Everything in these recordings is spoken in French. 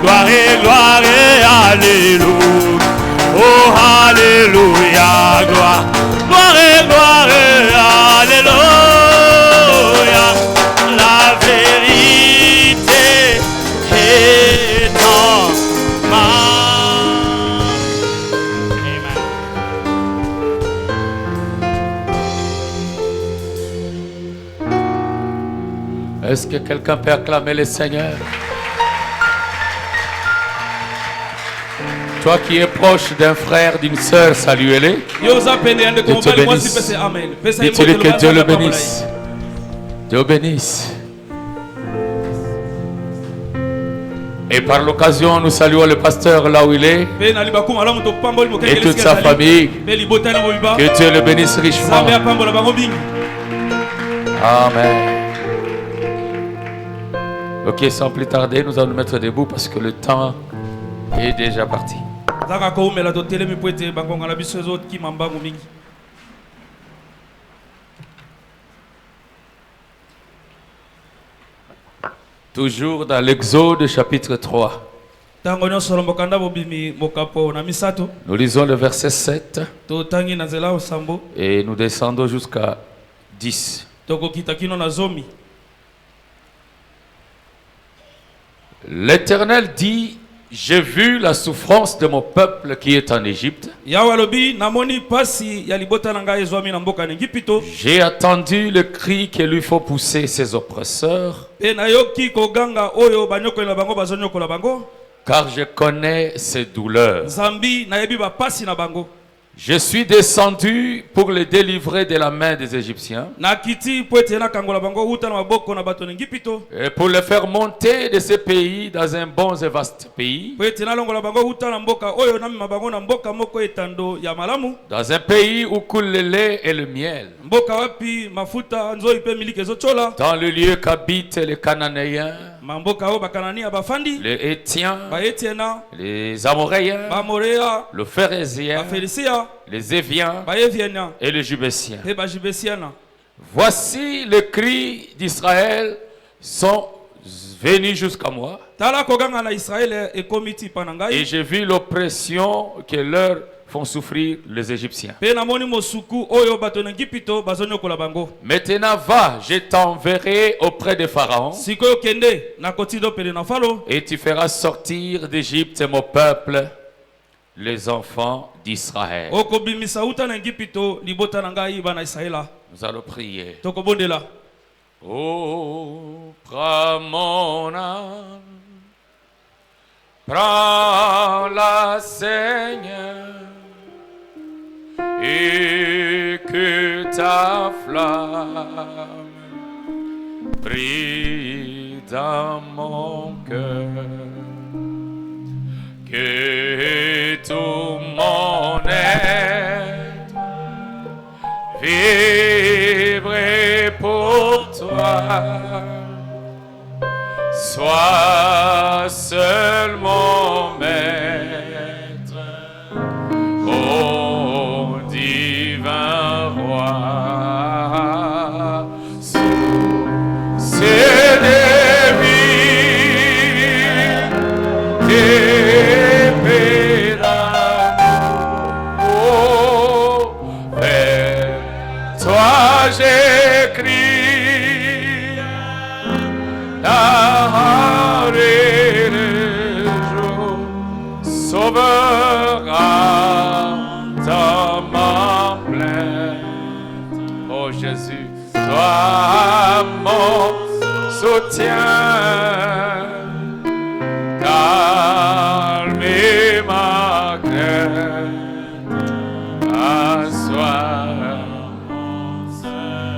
gloire et alléluia. Oh, alléluia, gloire, gloire et alléluia. La vérité est en ma. Amen. Est-ce que quelqu'un peut acclamer le Seigneur? Toi qui es proche d'un frère, d'une sœur, saluez-les. Dieu te bénisse. Dites-lui que Dieu le bénisse. Dieu bénisse. Et par l'occasion, nous saluons le pasteur là où il est. Et toute sa famille. Que Dieu le bénisse richement. Amen. Ok, sans plus tarder, nous allons nous mettre debout parce que le temps est déjà parti. Toujours dans l'Exode chapitre 3. Nous lisons le verset 7 et nous descendons jusqu'à 10. L'Éternel dit: j'ai vu la souffrance de mon peuple qui est en Égypte. J'ai attendu le cri que lui faut pousser ses oppresseurs. Car je connais ses douleurs. Je suis descendu pour les délivrer de la main des Égyptiens et pour les faire monter de ce pays dans un bon et vaste pays, dans un pays où coule le lait et le miel, dans le lieu qu'habitent les Cananéens, les Hétiens, les Amoréens, le Phérézien, les Éviens et les Jubésiens. Voici les cris d'Israël sont venus jusqu'à moi. Et j'ai vu l'oppression que leur font souffrir les Égyptiens. Maintenant va, je t'enverrai auprès de Pharaon. Et tu feras sortir d'Égypte mon peuple, les enfants d'Israël. Nous allons prier. Oh, prends mon âme, prends-la, Seigneur, et que ta flamme brille dans mon cœur. Que tout mon être vibre pour toi, sois seul mon maître, ô divin roi. C'est des vies j'écris la et le jour, sauveur dans ma plainte. Oh Jésus, toi mon soutien, calme ma crainte, assois.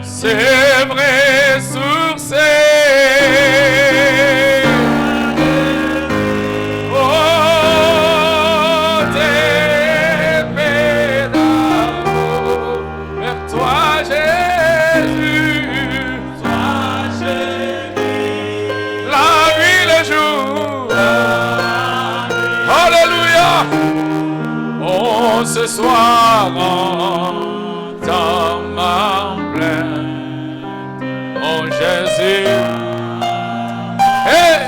C'est vrai sur ces oh tes pédales vers toi Jésus, la nuit le jour, alléluia. Oh ce soir dans ma Jésus, hey,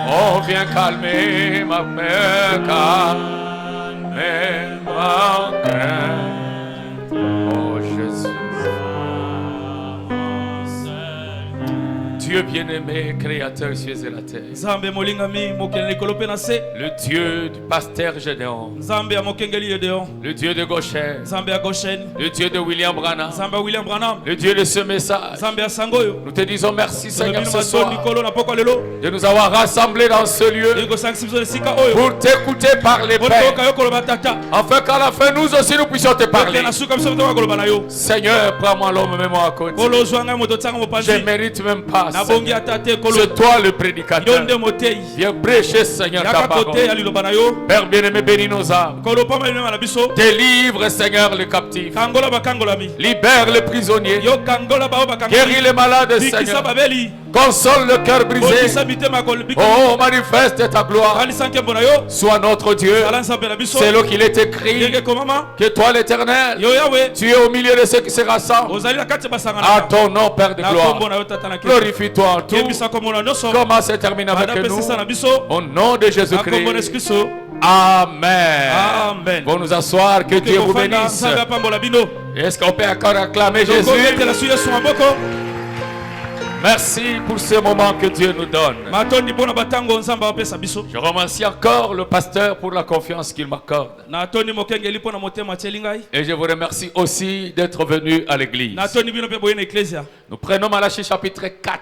on viens calmer ma peur, calmer ma crainte. Oh Jésus. Dieu bien-aimé, créateur cieux et la terre. Le Dieu du pasteur Gédéon. Le Dieu de Goshen. Le Dieu de William Branham. Le Dieu de ce message. Nous te disons merci Seigneur ce soir de nous avoir rassemblés dans ce lieu pour t'écouter parler Père, afin qu'à la fin nous aussi nous puissions te parler. Seigneur, prends-moi l'homme, mets-moi à côté. Je ne mérite même pas. C'est toi le prédicateur. Viens prêcher Seigneur ta parole. Père bien-aimé, bénis nos âmes. Délivre Seigneur les captifs. Libère les prisonniers. Guéris les malades Seigneur. Console le cœur brisé. Oh, manifeste ta gloire. Sois notre Dieu. C'est là qu'il est écrit que toi l'Éternel, tu es au milieu de ceux qui se rassemblent. À ton nom, Père de gloire. Glorifie-toi en tout. Commence et termine avec nous. Au nom de Jésus-Christ. Amen. Pour nous asseoir, que Dieu vous bénisse. Est-ce qu'on peut encore acclamer Jésus? Merci pour ce moment que Dieu nous donne. Je remercie encore le pasteur pour la confiance qu'il m'accorde. Et je vous remercie aussi d'être venu à l'église. Nous prenons Malachie chapitre 4.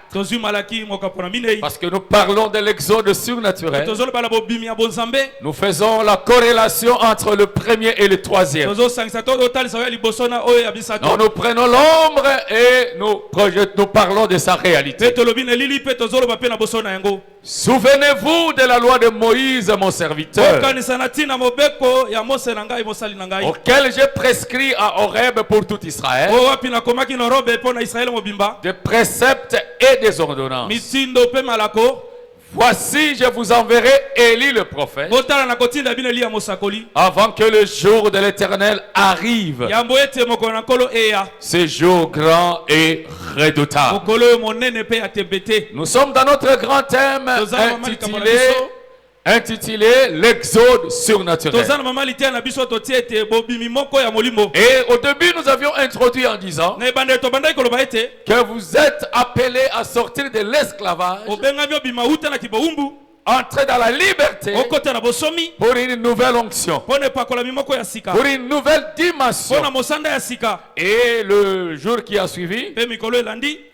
Parce que nous parlons de l'exode surnaturel. Nous faisons la corrélation entre le premier et le troisième. Donc nous prenons l'ombre et nous parlons de sa réalité. Souvenez-vous de la loi de Moïse, mon serviteur, auquel j'ai prescrit à Horeb pour tout Israël des préceptes et des ordonnances. Voici, je vous enverrai Élie le prophète avant que le jour de l'Éternel arrive. Ce jour grand et redoutable. Nous sommes dans notre grand thème intitulé l'exode surnaturel. Et au début nous avions introduit en disant que vous êtes appelés à sortir de l'esclavage, entrer dans la liberté pour une nouvelle onction, pour une nouvelle dimension. Et le jour qui a suivi,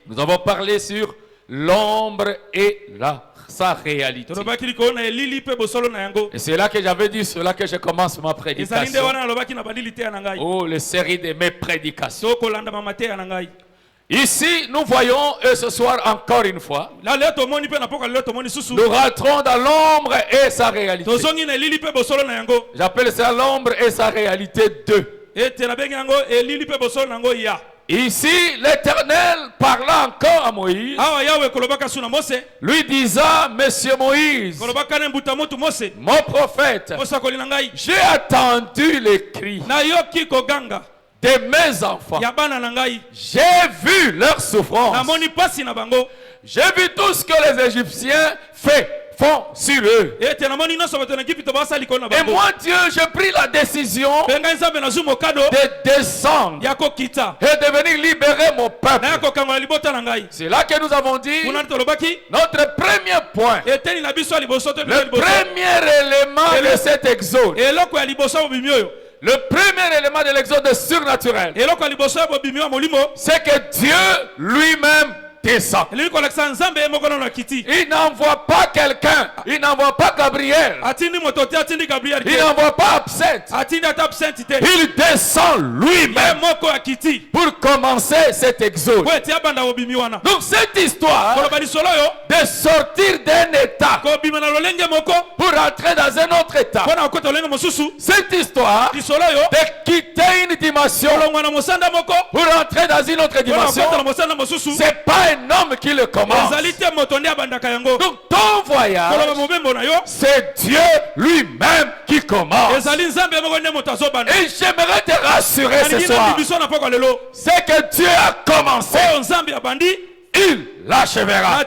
nous avons parlé sur l'ombre et sa réalité. Et c'est là que j'avais dit, c'est là que je commence ma prédication. Oh, la série de mes prédications. Ici, nous voyons, et ce soir encore une fois, nous rentrons dans l'ombre et sa réalité. J'appelle ça l'ombre et sa réalité 2. Ici, l'Éternel parla encore à Moïse, lui disant, Monsieur Moïse, mon prophète, j'ai attendu les cris de mes enfants. J'ai vu leur souffrance. J'ai vu tout ce que les Égyptiens font sur eux. Et moi, Dieu, j'ai pris la décision de descendre et de venir libérer mon peuple. C'est là que nous avons dit notre premier point. Le premier élément de cet exode. Le premier élément de l'exode surnaturel, c'est que Dieu lui-même descend. Il n'envoie pas quelqu'un, il n'envoie pas Gabriel, il n'envoie pas Absinthe, il descend lui-même pour commencer cet exode. Donc cette histoire de sortir d'un état pour entrer dans un autre état, cette histoire de quitter une dimension pour entrer dans une autre dimension, c'est pas un homme qui le commence. Donc ton voyage, c'est Dieu lui-même qui commence. Et j'aimerais te rassurer ce soir, c'est que Dieu a commencé, il l'achèvera.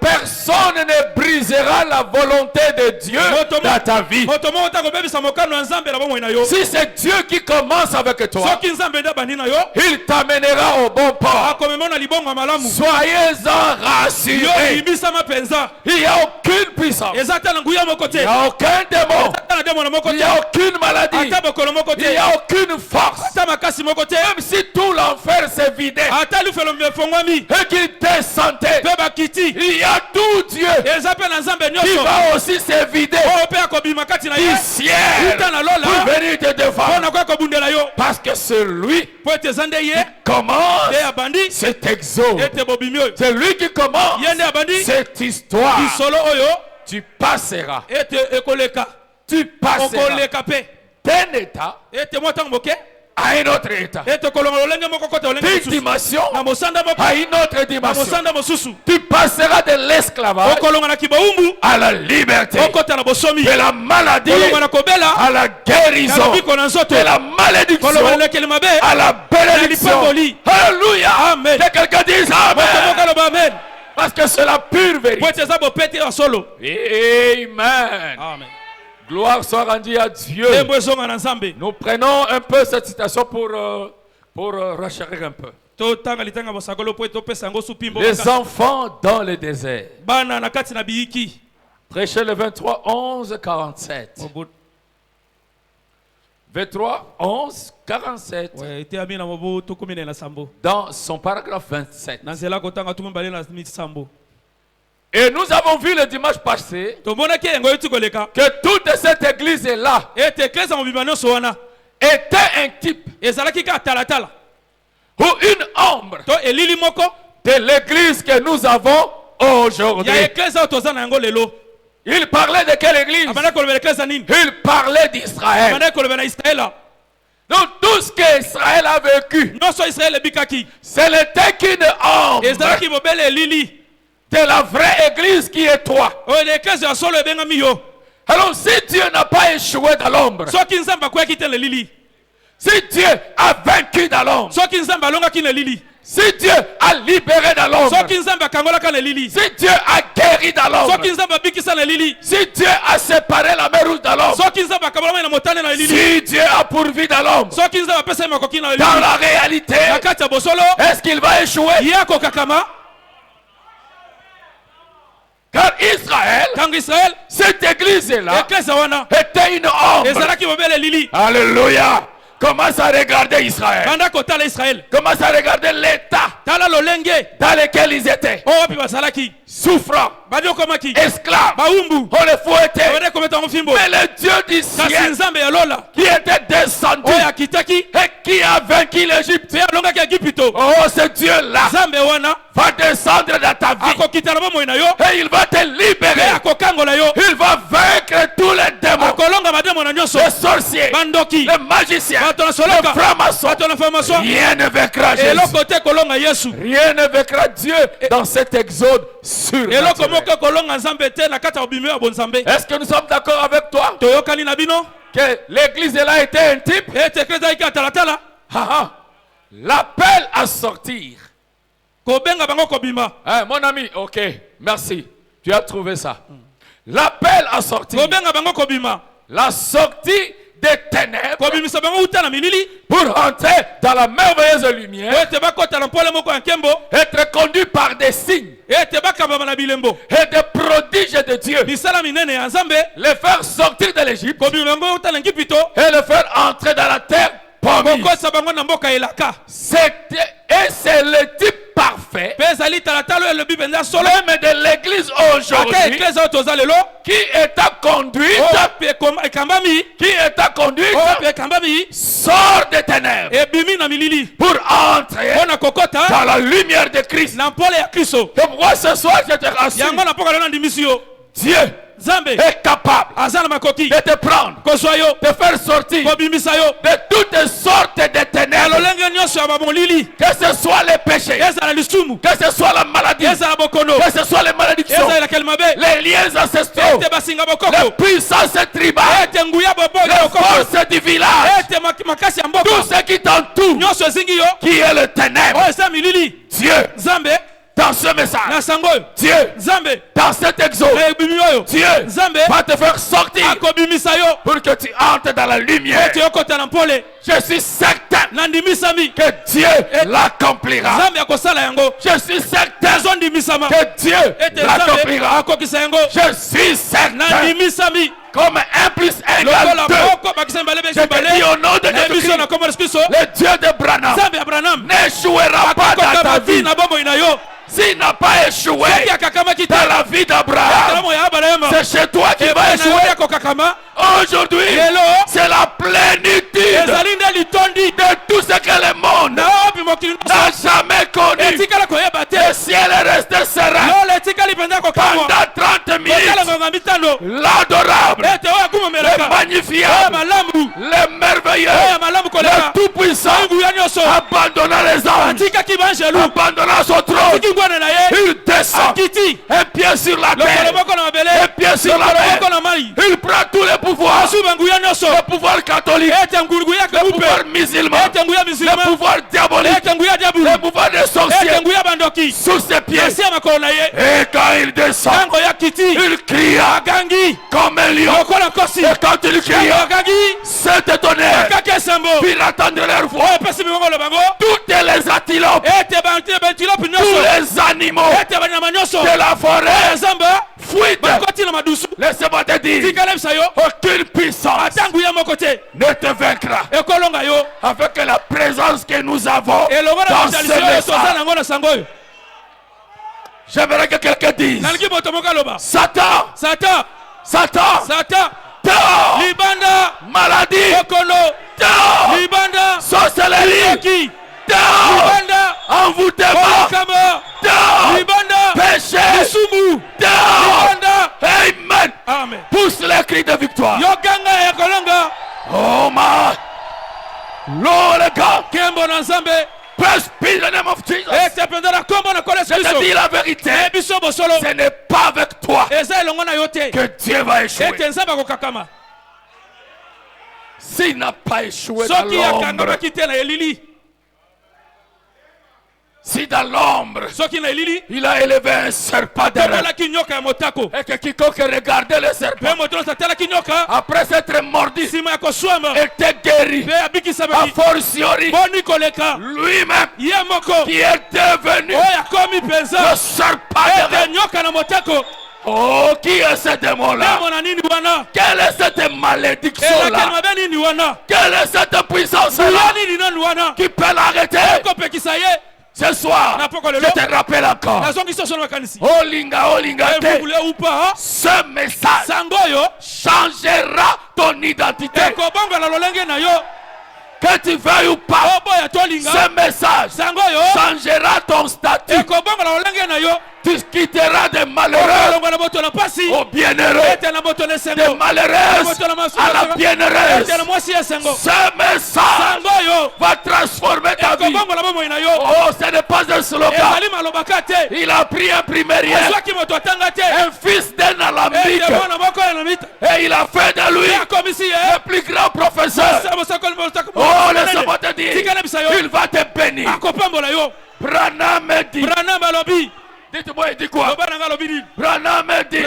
Personne ne brisera la volonté de Dieu dans ta vie. Si c'est Dieu qui commence avec toi, il t'amènera au bon port. Soyez-en rassurés. Il n'y a aucune puissance. Il n'y a aucun démon. Il n'y a aucune maladie. Il n'y a aucune force. Même si tout l'enfer s'est vidé et qu'il descendait, il y a tout Dieu qui va aussi se vider du ciel pour venir te défendre. Parce que c'est lui qui commence cet exode. C'est lui qui commence cette histoire. Tu passeras. Tu passeras d'un état à un autre état, d'une dimension à une autre dimension. Tu passeras de l'esclavage à la liberté, de la maladie à la guérison, de la malédiction à la bénédiction. Alléluia. Que quelqu'un dise Amen. Parce que c'est la pure vérité. Amen. Gloire soit rendue à Dieu. Nous prenons un peu cette citation pour rechérir un peu. Les enfants dans le désert. Prêchez le 23, 11, 47. 23, 11, 47. Dans son paragraphe 27. Et nous avons vu le dimanche passé que toute cette église-là était un type ou une ombre de l'église que nous avons aujourd'hui. Il parlait de quelle église? Il parlait d'Israël. Donc tout ce qu'Israël a vécu, ce n'était qu'une ombre de la vraie église qui est toi. Alors si Dieu n'a pas échoué dans l'ombre, si Dieu a vaincu dans l'ombre, si Dieu a libéré dans l'ombre, si Dieu a guéri dans l'ombre, si Dieu a séparé la mer rouge dans l'ombre, si Dieu a pourvu dans l'ombre, dans la réalité, est-ce qu'il va échouer? Car Israël, cette église-là, était une ombre. Alléluia. Commence à regarder Israël. Commence à regarder l'état dans lequel ils étaient. Souffrant, esclaves, on les fouettait. Mais le Dieu du ciel qui était descendu et qui a vaincu l'Égypte, oh, ce Dieu-là va descendre dans ta vie et il va te libérer. Il va vaincre tous les démons, les sorciers, les magiciens, les francs-maçons. Rien ne vaincra Jésus. Rien ne vaincra Dieu dans cet exode surnaturel. Est-ce que nous sommes d'accord avec toi que l'église là était un type? L'appel à sortir. Mon ami, ok, merci. Tu as trouvé ça. L'appel à sortir. La sortie des ténèbres pour entrer dans la merveilleuse lumière, être conduit par des signes et des prodiges de Dieu, les faire sortir de l'Égypte et les faire entrer dans la terre promise. C'est le type parfait même de l'église aujourd'hui qui est à conduite, sort des ténèbres pour entrer dans la lumière de Christ. Donc moi ce soir je te rassure, Dieu est capable de te prendre, de faire sortir de toutes sortes de ténèbres, que ce soit les péchés, que ce soit la maladie, que ce soit les malédictions, les liens ancestraux, les puissances tribales, les forces du village, tout ce qui t'entoure, qui est le ténèbre. Dieu dans ce message, Dieu, dans cet exode, Dieu va te faire sortir pour que tu entres dans la lumière. Je suis certain que Dieu l'accomplira. Je suis certain que Dieu l'accomplira. Je suis certain. Comme 1 plus 1 égale 2. Je te dis au nom de Jésus-Christ, le Dieu de Branham n'échouera pas dans ta vie. S'il n'a pas échoué dans la vie d'Abraham, c'est chez toi qu'il va échouer. Aujourd'hui, c'est la plénitude de tout ce que le monde n'a jamais connu. Le ciel est resté serein pendant 30 minutes. L'adorable, le magnifiable, le merveilleux, le tout-puissant abandonna les anges, abandonna son trône. Il descend, un pied sur la terre, un pied sur la mer. Il prend tous les pouvoirs, le pouvoir catholique, le pouvoir musulman, le pouvoir diabolique, le pouvoir des sorciers sous ses pieds. Et quand il descend, il crie comme un lion. Et quand il crie, cet tonnerre fit attendre leur voix. Toutes les antilopes, tous les animaux de la forêt fuient. Laissez-moi te dire, aucune puissance ne te vaincra avec la présence que nous avons dans ce message. J'aimerais que quelqu'un dise, Satan, Satan, Satan, dehors, maladie, dehors, sorcellerie, dehors, envoûtement, dehors, péché, dehors. Amen. Pousse les cris de victoire. Oh man. Lord God. Praise be the name of Jesus. Je te dis la vérité. Ce n'est pas avec toi que Dieu va échouer. S'il n'a pas échoué dans l'ombre, si dans l'ombre, il a élevé un serpent d'airain, et que quiconque regardait le serpent, après s'être mordu, était guéri, a fortiori, lui-même, qui est devenu le serpent d'airain. Oh, qui est ce démon-là? Quelle est cette malédiction-là? Quelle est cette puissance-là qui peut l'arrêter? Ce soir, je te rappelle encore. Oh linga, ce message changera ton identité. Que tu veuilles ou pas, ce message changera ton statut. Tu quitteras des malheureux aux bienheureux, des malheureux à la bienheureuse. Ce message va transformer ta vie. Oh, ce n'est pas un slogan. Il a pris un primérien, un fils d'un alamite, et il a fait de lui le plus grand professeur. Oh, laisse-moi te dire, il va te bénir. Branham dit. Dites-moi, il dit quoi? Branham dit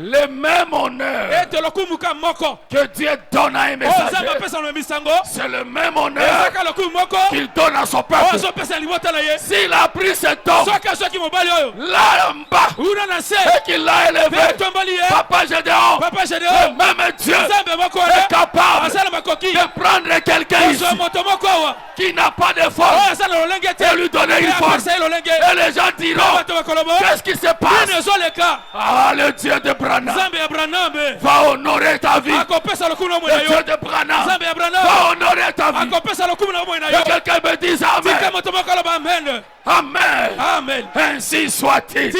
le même honneur que Dieu donne à un messager, c'est le même honneur qu'il donne à son peuple. S'il a pris cet homme là en bas et qu'il l'a élevé, Papa Gédéon, le même Dieu est capable de prendre quelqu'un ici qui n'a pas de force et lui donner une force. Et les gens diront, qu'est-ce qui se passe? Ah, le Dieu de Branham va honorer ta vie. Le Dieu de Branham va honorer ta vie. Que quelqu'un me dise Amen. Amen. Amen. Ainsi soit-il.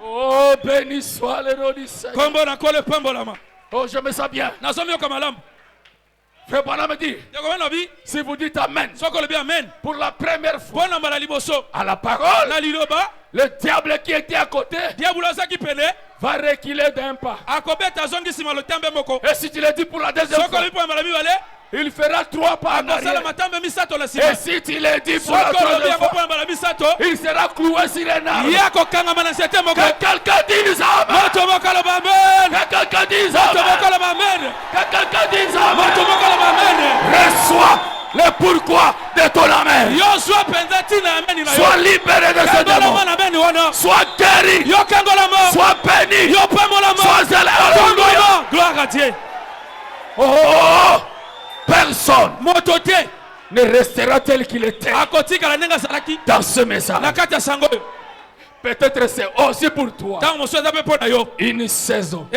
Oh, béni soit le nom du Seigneur. Oh, je me sens bien. Frère Branham me dit, si vous dites Amen, pour la première fois à la parole, le diable qui était à côté va reculer d'un pas. Et si tu le dis pour la deuxième fois, il fera 3 pas en arrière. Et si tu le dis pour la 3e fois, il sera cloué sur un arbre. Que quelqu'un dise amen. Que quelqu'un dise amen. Que quelqu'un dise amen. Reçois le pourquoi de ton amen. Sois libéré de ce démon. Sois guéri. Sois béni. Sois zélé. Gloire à Dieu. Oh, personne ne restera tel qu'il était dans ce message. Peut-être c'est aussi pour toi une saison.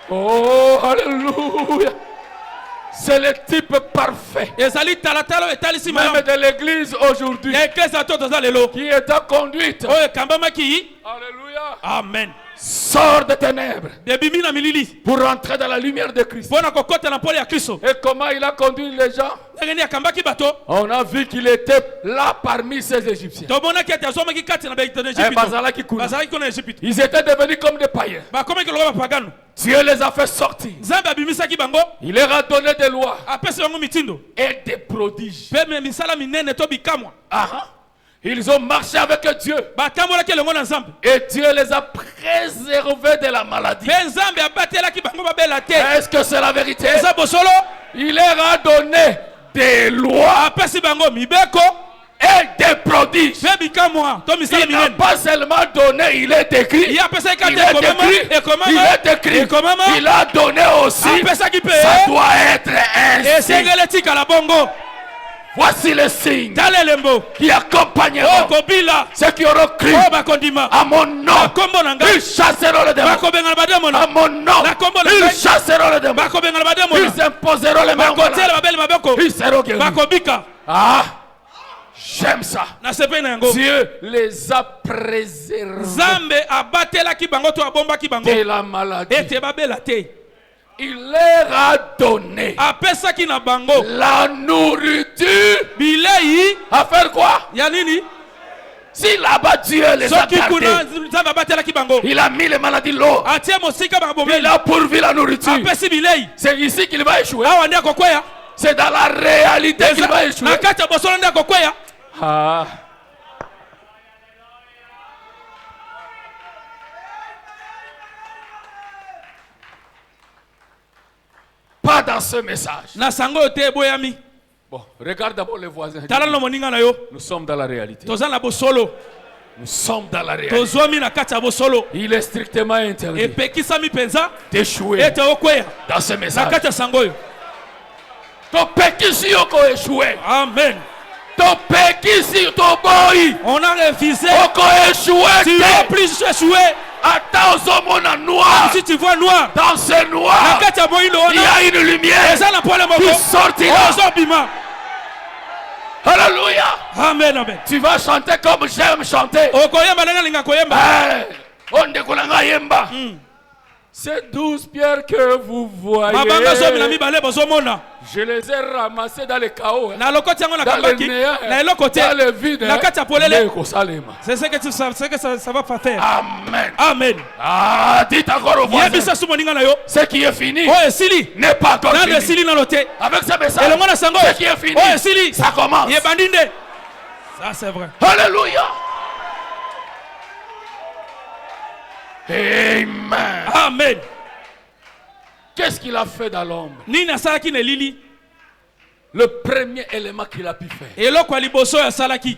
Oh, alléluia. C'est le type parfait même de l'église aujourd'hui qui est en conduite. Alléluia. Amen. Sors de ténèbres pour entrer dans la lumière de Christ. Et comment il a conduit les gens? On a vu qu'il était là parmi ces Égyptiens. Ils étaient devenus comme des païens. Dieu les a fait sortir. Il leur a donné des lois et des prodiges. Ils ont marché avec Dieu. Et Dieu les a préservés de la maladie. Est-ce que c'est la vérité? Il leur a donné des lois et des prodiges. Il n'a pas seulement donné, il est écrit. Il est écrit. Il a donné aussi. Ça doit être ainsi. Voici le signe qui accompagneront ceux qui auront cru à mon nom. Ils chasseront le démon. À mon nom, ils chasseront le démon. Ils imposeront les mains. Ils seront guéris. Ah, j'aime ça. Dieu les a préservés de la maladie. Il leur a donné la nourriture. À faire quoi? Si là-bas Dieu les a gardés, il a mis les maladies l'eau. Il a pourvu la nourriture. C'est ici qu'il va échouer. C'est dans la réalité qu'il va échouer. Ah. Pas dans ce message. Bon, regarde d'abord les voisins. Nous sommes dans la réalité. Nous sommes dans la réalité. Il est strictement interdit d'échouer dans ce message. Amen. On a refusé. Tu vas plus échouer. Noir. Si tu vois noir, dans ce noir, il y a une lumière qui sortira. Alléluia. Amen, amen. Tu vas chanter comme j'aime chanter. Ces 12 pierres que vous voyez, je les ai ramassées dans le chaos, dans le néant, dans le vide. C'est ce que ça va faire. Amen. Amen. Ah, dites encore au voisin, ce qui est fini n'est pas encore fini. Avec ce message, ce qui est fini, ça commence. Ça c'est vrai. Alléluia. Amen. Amen. Qu'est-ce qu'il a fait dans l'ombre? Le premier élément qu'il a pu faire,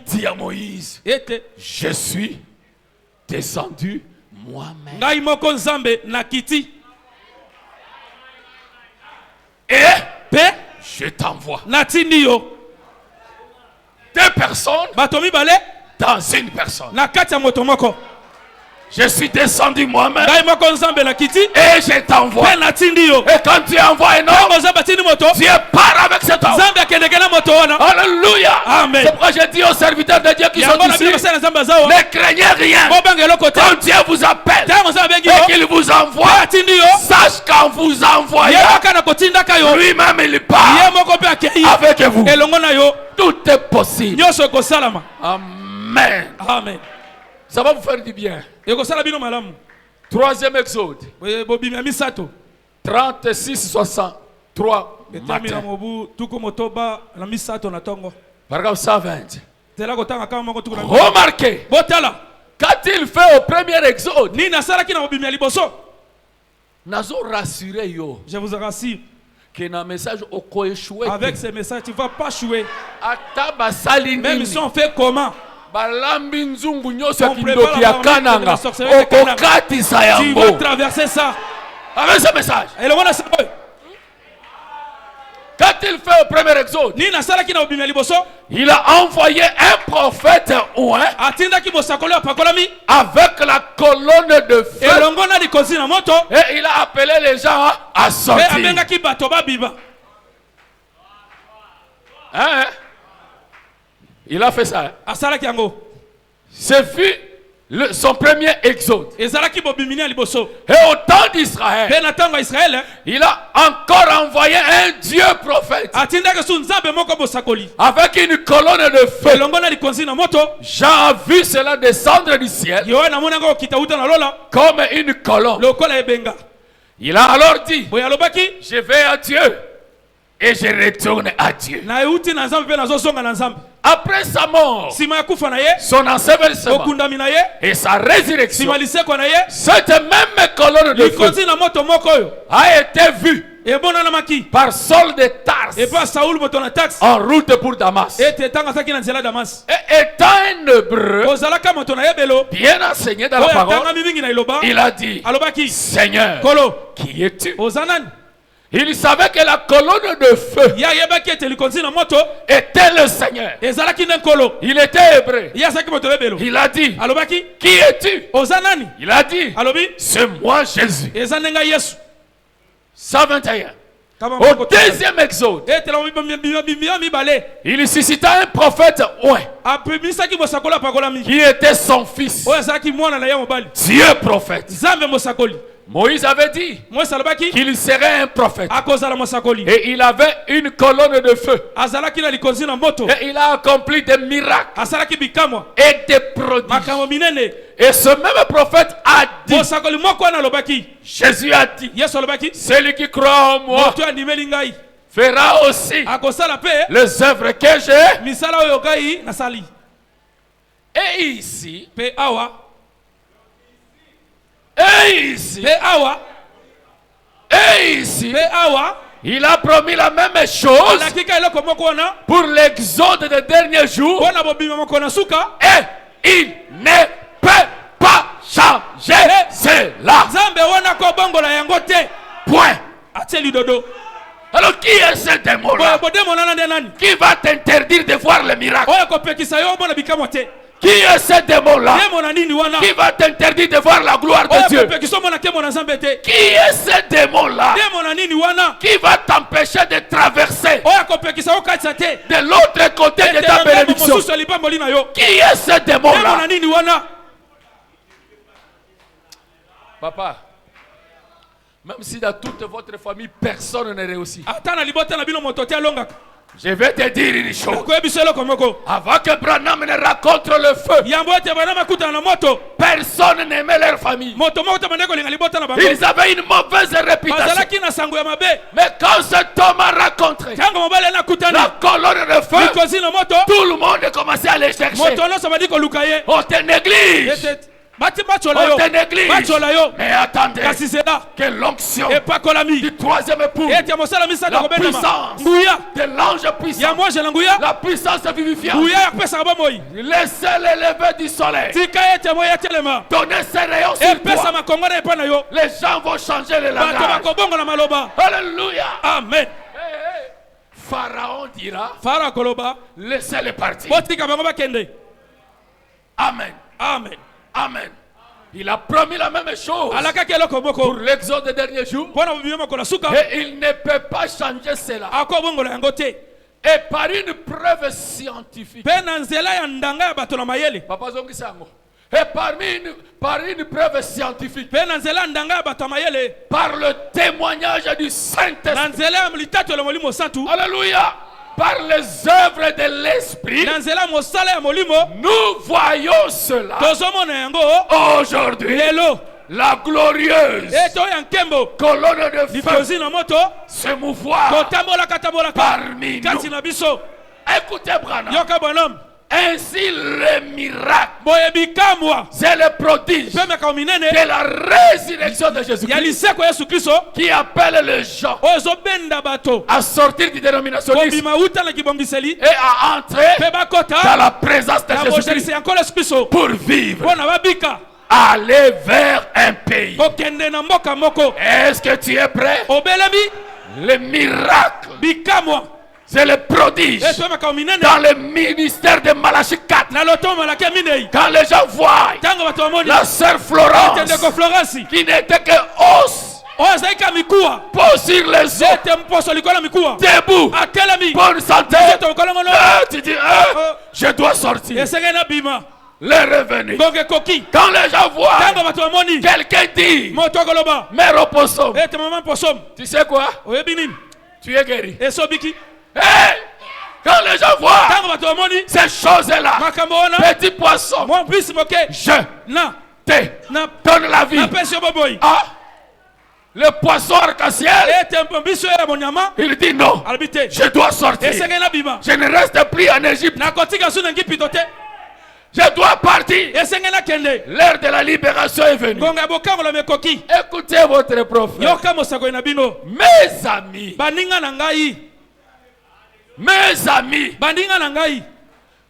dit à Moïse, je suis descendu moi-même. Et je t'envoie. 2 personnes dans une personne. Je suis descendu moi-même et je t'envoie. Et quand tu envoies un homme, Dieu part avec cet homme. Alléluia. Amen. C'est pourquoi je dis aux serviteurs de Dieu qui sont ici, ne craignez rien. Quand Dieu vous appelle et qu'il vous envoie, sache qu'en vous envoyant, lui-même il part avec vous. Tout est possible. Amen. Amen. Ça va vous faire du bien. 3e Exode. 36-63 matin. Paragraphe 120. Remarquez, quand il fait au premier exode, je vous rassure, avec ces messages, tu ne vas pas échouer. Même si on fait comment? Tu vas traverser ça. Avec ce message. Quand il fait au premier exode, il a envoyé un prophète avec la colonne de feu. Et il a appelé les gens à sortir. Hein? Il a fait ça. Ce fut son premier exode. Et au temps d'Israël, il a encore envoyé un Dieu prophète avec une colonne de feu. Jean a vu cela descendre du ciel comme une colonne. Il a alors dit, je vais à Dieu et je retourne à Dieu. Après sa mort, son ensevelissement et sa résurrection, cette même colonne de feu a été vue par Saul de Tarse en route pour Damas. Et étant un hébreu bien enseigné dans la parole, il a dit, Seigneur, qui es-tu? Il savait que la colonne de feu était le Seigneur. Il était hébreu. Il a dit, qui es-tu? Il a dit, c'est moi Jésus. 121. Au deuxième exode, il suscita un prophète qui était son fils. Dieu prophète. Moïse avait dit qu'il serait un prophète. Et il avait une colonne de feu. Et il a accompli des miracles et des prodiges. Et ce même prophète a dit, Jésus a dit, celui qui croit en moi fera aussi les œuvres que j'ai. Et ici, il a promis la même chose pour l'exode des derniers jours. Et il ne peut pas changer cela. Point. Alors qui est ce démon-là qui va t'interdire de voir le miracle? Qui est ce démon-là qui va t'interdire de voir la gloire de Dieu? Qui est ce démon-là qui va t'empêcher de traverser de l'autre côté de ta bénédiction? Qui est ce démon-là? Papa, même si dans toute votre famille personne ne réussit, je vais te dire une chose. Avant que Branham ne raconte le feu, personne n'aimait leur famille. Ils avaient une mauvaise réputation. Mais quand cet homme a rencontré la colonne de feu, tout le monde commençait à les chercher. On te néglige. On te néglige. Mais attendez que l'onction du troisième époux, la puissance de l'ange puissant, la puissance vivifiante, laissez le lever du soleil, donnez ses rayons sur toi. Les gens vont changer le langage. Alléluia. Amen. Pharaon dira, laissez-les partir. Amen. Amen. Amen. Il a promis la même chose pour l'exode des derniers jours. Et il ne peut pas changer cela. Et par une preuve scientifique. Papa Zongi Sango. Et par une preuve scientifique. Par le témoignage du Saint-Esprit. Alléluia. Par les œuvres de l'Esprit, nous voyons cela aujourd'hui la glorieuse colonne de feu se mouvoir parmi nous. Écoutez, Branham. Ainsi le miracle, c'est le prodige de la résurrection de Jésus-Christ qui appelle les gens à sortir du dénominationnisme et à entrer dans la présence de Jésus-Christ pour vivre. Aller vers un pays. Est-ce que tu es prêt? Le miracle, c'est le prodige dans le ministère de Malachie 4. Quand les gens voient la sœur Florence qui n'était que os pose sur les os, debout, bonne santé, tu dis je dois sortir. Le revenu. Quand les gens voient quelqu'un dit mère opossum, tu sais quoi? Tu es guéri. Hey! Quand les gens voient ces choses-là, petit poisson, je te donne la vie. Ah, le poisson arc-en-ciel, il dit non, je dois sortir. Je ne reste plus en Égypte. Je dois partir. L'heure de la libération est venue. Écoutez votre prophète. Mes amis,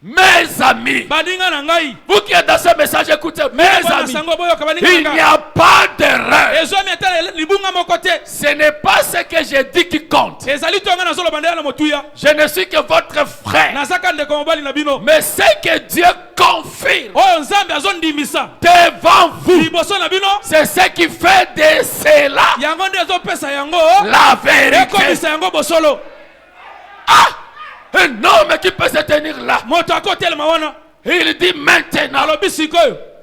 mes amis, vous qui êtes dans ce message, écoutez, mes amis, il n'y a pas d'erreur. Ce n'est pas ce que j'ai dit qui compte. Je ne suis que votre frère. Mais ce que Dieu confirme devant vous, c'est ce qui fait de cela la vérité. Ah! Un homme qui peut se tenir là. Il dit maintenant,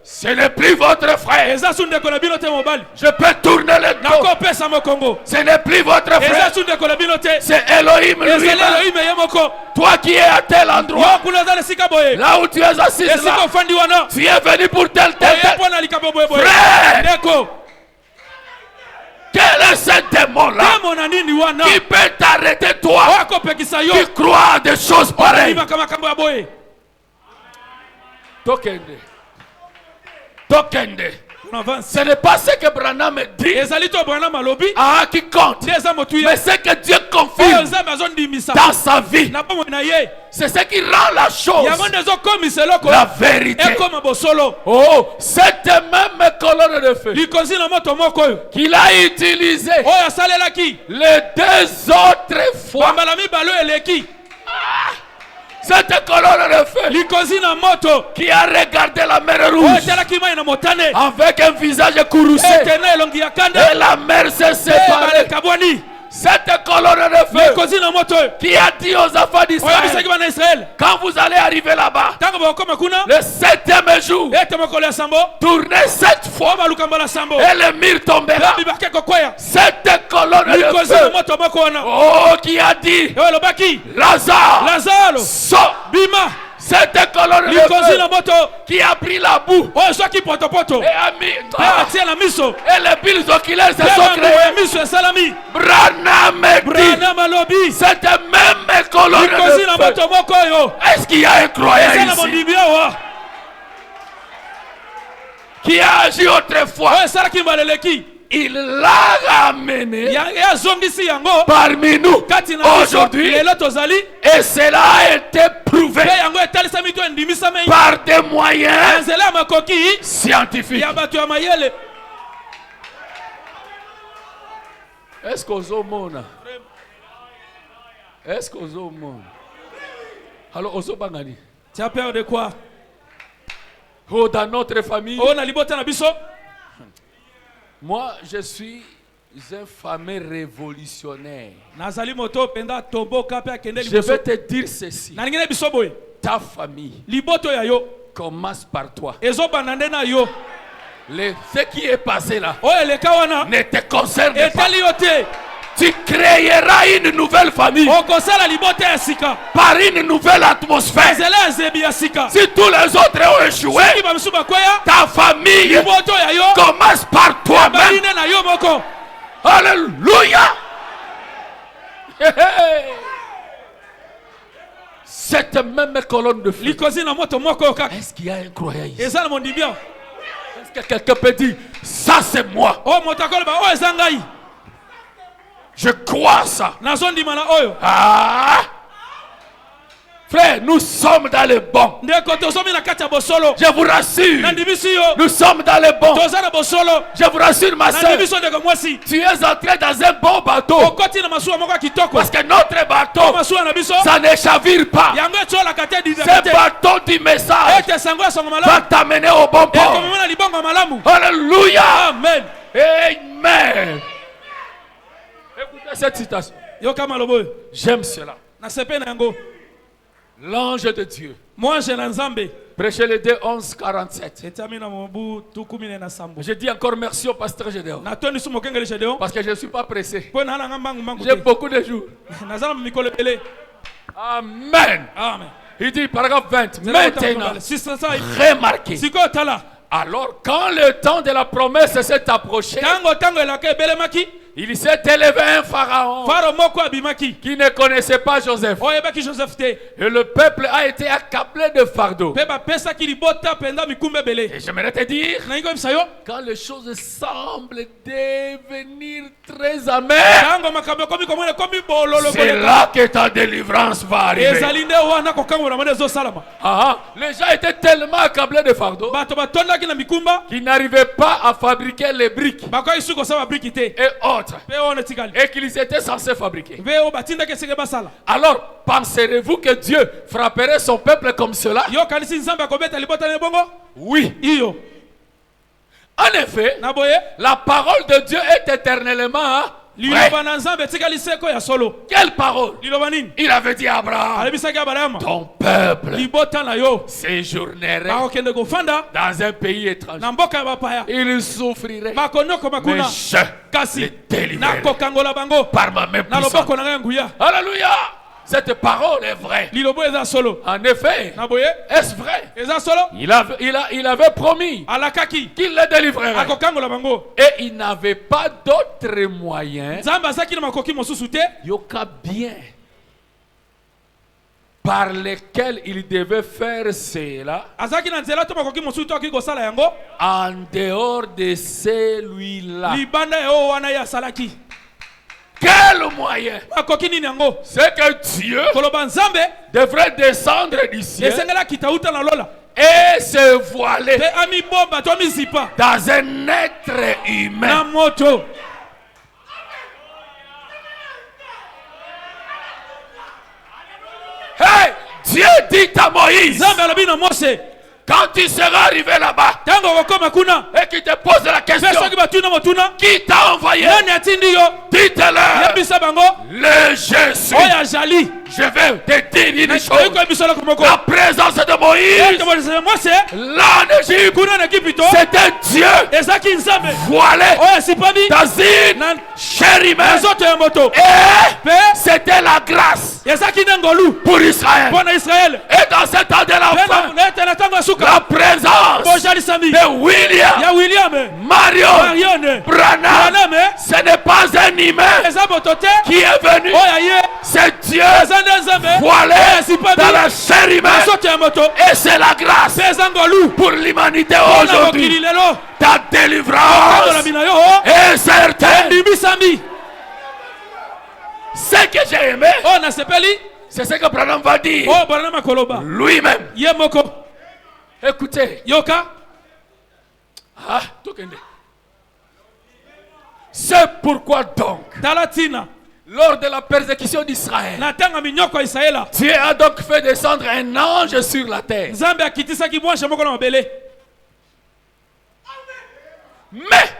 ce n'est plus votre frère. Je peux tourner le dos. Ce n'est plus votre frère. C'est Elohim lui-même. Toi qui es à tel endroit, là où tu es assis là, tu es venu pour tel. Frère, quel est ce démon-là qui peut t'arrêter toi qui crois à des choses pareilles? Tokende. Ce n'est pas ce que Branham dit qui compte, mais ce que Dieu confirme dans sa vie. C'est ce qui rend la chose la vérité. Oh, cette même colonne de feu qu'il a utilisé les deux autres fois. Cette colonne de feu qui a regardé la mer Rouge avec un visage courroucé et la mer s'est séparée. Cette colonne de feu qui a dit aux enfants d'Israël, quand vous allez arriver là-bas, le 7e jour, tournez 7 fois et le mur tombera. Cette colonne de feu qui a dit, Lazare, sort. Cette colonne de feu qui a pris la boue et a mis et les bulles oculaires se sont créées. Branham dit cette même colonne de feu. Est-ce qu'il y a un croyant ici qui a agi autrefois? Il l'a ramené parmi nous aujourd'hui, et cela a été prouvé par des moyens scientifiques. Est-ce qu'on zomona? Est-ce qu'on zomona? Alors, Ozobangani, tu as peur de quoi? Oh, dans notre famille. Oh, na libota na biso. Moi, je suis un fameux révolutionnaire. Je vais te dire ceci. Ta famille commence par toi. Ce qui est passé là ne te concerne pas. Tu créeras une nouvelle famille par une nouvelle atmosphère. Si tous les autres ont échoué, ta famille commence par moko. Alléluia. Cette même colonne de feu. Est-ce qu'il y a un croyant ici? Est-ce que quelqu'un peut dire, ça c'est moi? Je crois ça. Ah! Frère, nous sommes dans le bon. Je vous rassure. Nous sommes dans le bon. Je vous rassure, ma soeur. Tu es entré dans un bon bateau. Parce que notre bateau, ça ne chavire pas. Ce bateau du message va t'amener au bon port. Alléluia. Amen. Amen. Écoutez cette citation. J'aime cela. L'ange de Dieu. Prêchez le 2:11-47. Je dis encore merci au pasteur Gédéon. Parce que je ne suis pas pressé. J'ai beaucoup de jours. Amen. Amen. Il dit paragraphe 20. Maintenant, remarquez. Alors quand le temps de la promesse s'est approché, il s'est élevé un pharaon qui ne connaissait pas Joseph. Et le peuple a été accablé de fardeau. Et j'aimerais te dire, quand les choses semblent devenir très amères, c'est là que ta délivrance va arriver. Les gens étaient tellement accablés de fardeau qu'ils n'arrivaient pas à fabriquer les briques et autres. Et qu'ils étaient censés fabriquer. Alors, penserez-vous que Dieu frapperait son peuple comme cela? Oui. En effet, la parole de Dieu est éternellement vrai. Quelle parole? Il avait dit à Abraham, ton peuple séjournerait dans un pays étranger. Il souffrirait, mais je les délivrerai par ma main puissante. Alléluia. Cette parole est vraie. En effet, est-ce vrai? Il avait promis qu'il les délivrerait. Et il n'avait pas d'autre moyen bien par lesquels il devait faire cela en dehors de celui-là. Quel moyen? C'est que Dieu devrait descendre du ciel et se voiler dans un être humain. Hey, Dieu dit à Moïse, quand tu seras arrivé là-bas et qu'il te pose la question, qui t'a envoyé? Dites-leur, le Jésus. Je vais te dire une chose. La présence de Moïse là en Égypte, c'était Dieu voilé dans une chair humaine. Et c'était la grâce pour Israël. Et dans ce temps de la fin, la présence de William, Marion, Branham, ce n'est pas un humain qui est venu. C'est Dieu voilé dans la chair humaine. Et c'est la grâce pour l'humanité aujourd'hui. Ta délivrance est certaine. Ce que j'ai aimé, c'est ce que Branham va dire lui-même. Écoutez. C'est pourquoi donc, lors de la persécution d'Israël, Dieu a donc fait descendre un ange sur la terre. Mais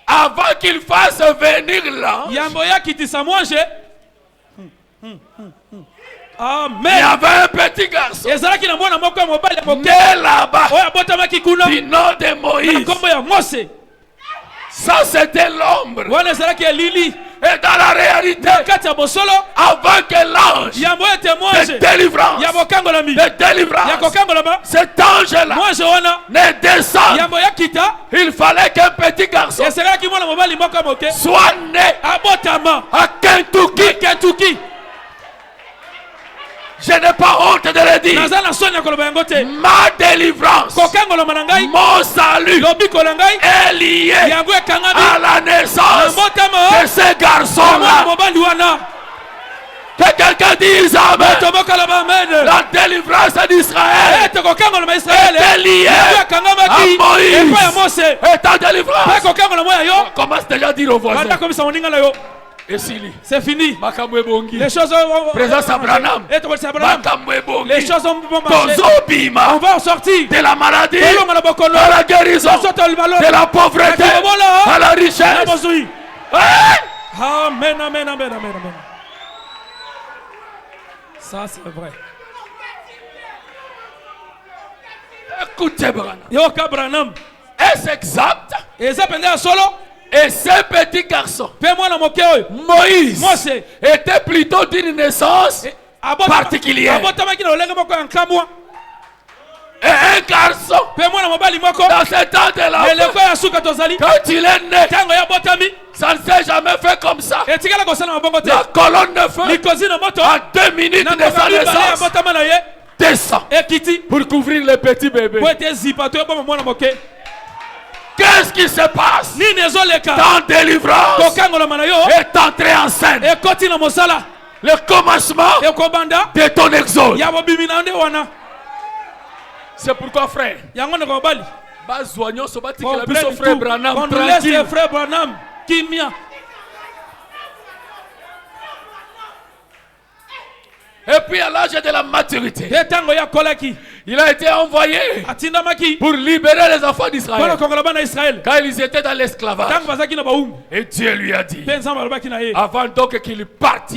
avant qu'il fasse venir l'ange, il y avait un petit garçon né là-bas du nom de Moïse. Ça c'était l'ombre. wana zala ki lili. Et dans la réalité, Kati ya bosolo. avant que l'ange Yambo ete mwanje. de délivrance, Ya bokangola mi. de Ya délivrance, kokangola ba. cet ange-là Mwanje wana. ne descend. Yambo ya kita. Il fallait qu'un petit garçon Esera ki mwana mobali moko moke. soit né Abotama. à Kentucky. Kentucky. Je n'ai pas honte de le dire. Nazana sonya koloba yango te. Ma délivrance, Kokangola manangai. mon salut Lobi kolangai. est lié Yango ekangami. à la naissance Abotama. de ce garçon-là. Mwana mobali wana. Que quelqu'un dise Amen. Toboka ba amen. La délivrance d'Israël Ete kokangola ma Israël. est liée Yango à ekangamaki. Moïse. Epo ya Mose. Et ta délivrance. Pe kokangola moya yo. Commence déjà à dire au voisin. Banda komisa moninga na yo. Et Sili, C'est fini. Makamwe Bongi, Les choses Présence Abraham. Et toi, c'est Abraham. Makamwe Bongi, Les choses vont marcher. Tozo Bima, On va en sortir. de la maladie, Tolonga na bokolo. à la guérison, de la pauvreté, à la richesse. Hein? Amen, amen, amen, amen, amen. Ça, c'est vrai. Écoutez, Branham. Yo, Kabranam. Est-ce exact? Et ça, pendant solo. Et ce petit garçon, Fais-moi la moquette. Moïse, Mose. était plutôt d'une naissance particulière. Et un garçon, dans ce temps de l'enfant, quand il est né, ça ne s'est jamais fait comme ça. La colonne de feu, en 2 minutes de sa naissance, descend pour couvrir le petit bébé. Qu'est-ce qui se passe? Dans délivrance est entré en scène. Le commencement de ton exode. C'est pourquoi, frère, on nous laisse les frères Branham qui mien. Et puis à l'âge de la maturité, il a été envoyé pour libérer les enfants d'Israël quand ils étaient dans l'esclavage. Et Dieu lui a dit, avant donc qu'il parte,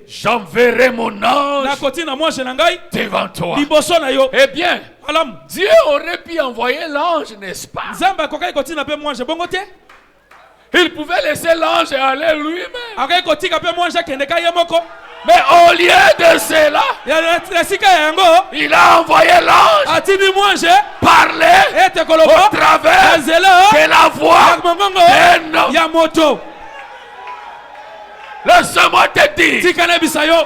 j'enverrai mon ange devant toi. Eh bien, Dieu aurait pu envoyer l'ange, n'est-ce pas? Il pouvait laisser l'ange aller lui-même. Mais au lieu de cela, il a envoyé l'ange parler au travers de la voix d'un homme. Laisse-moi te dire,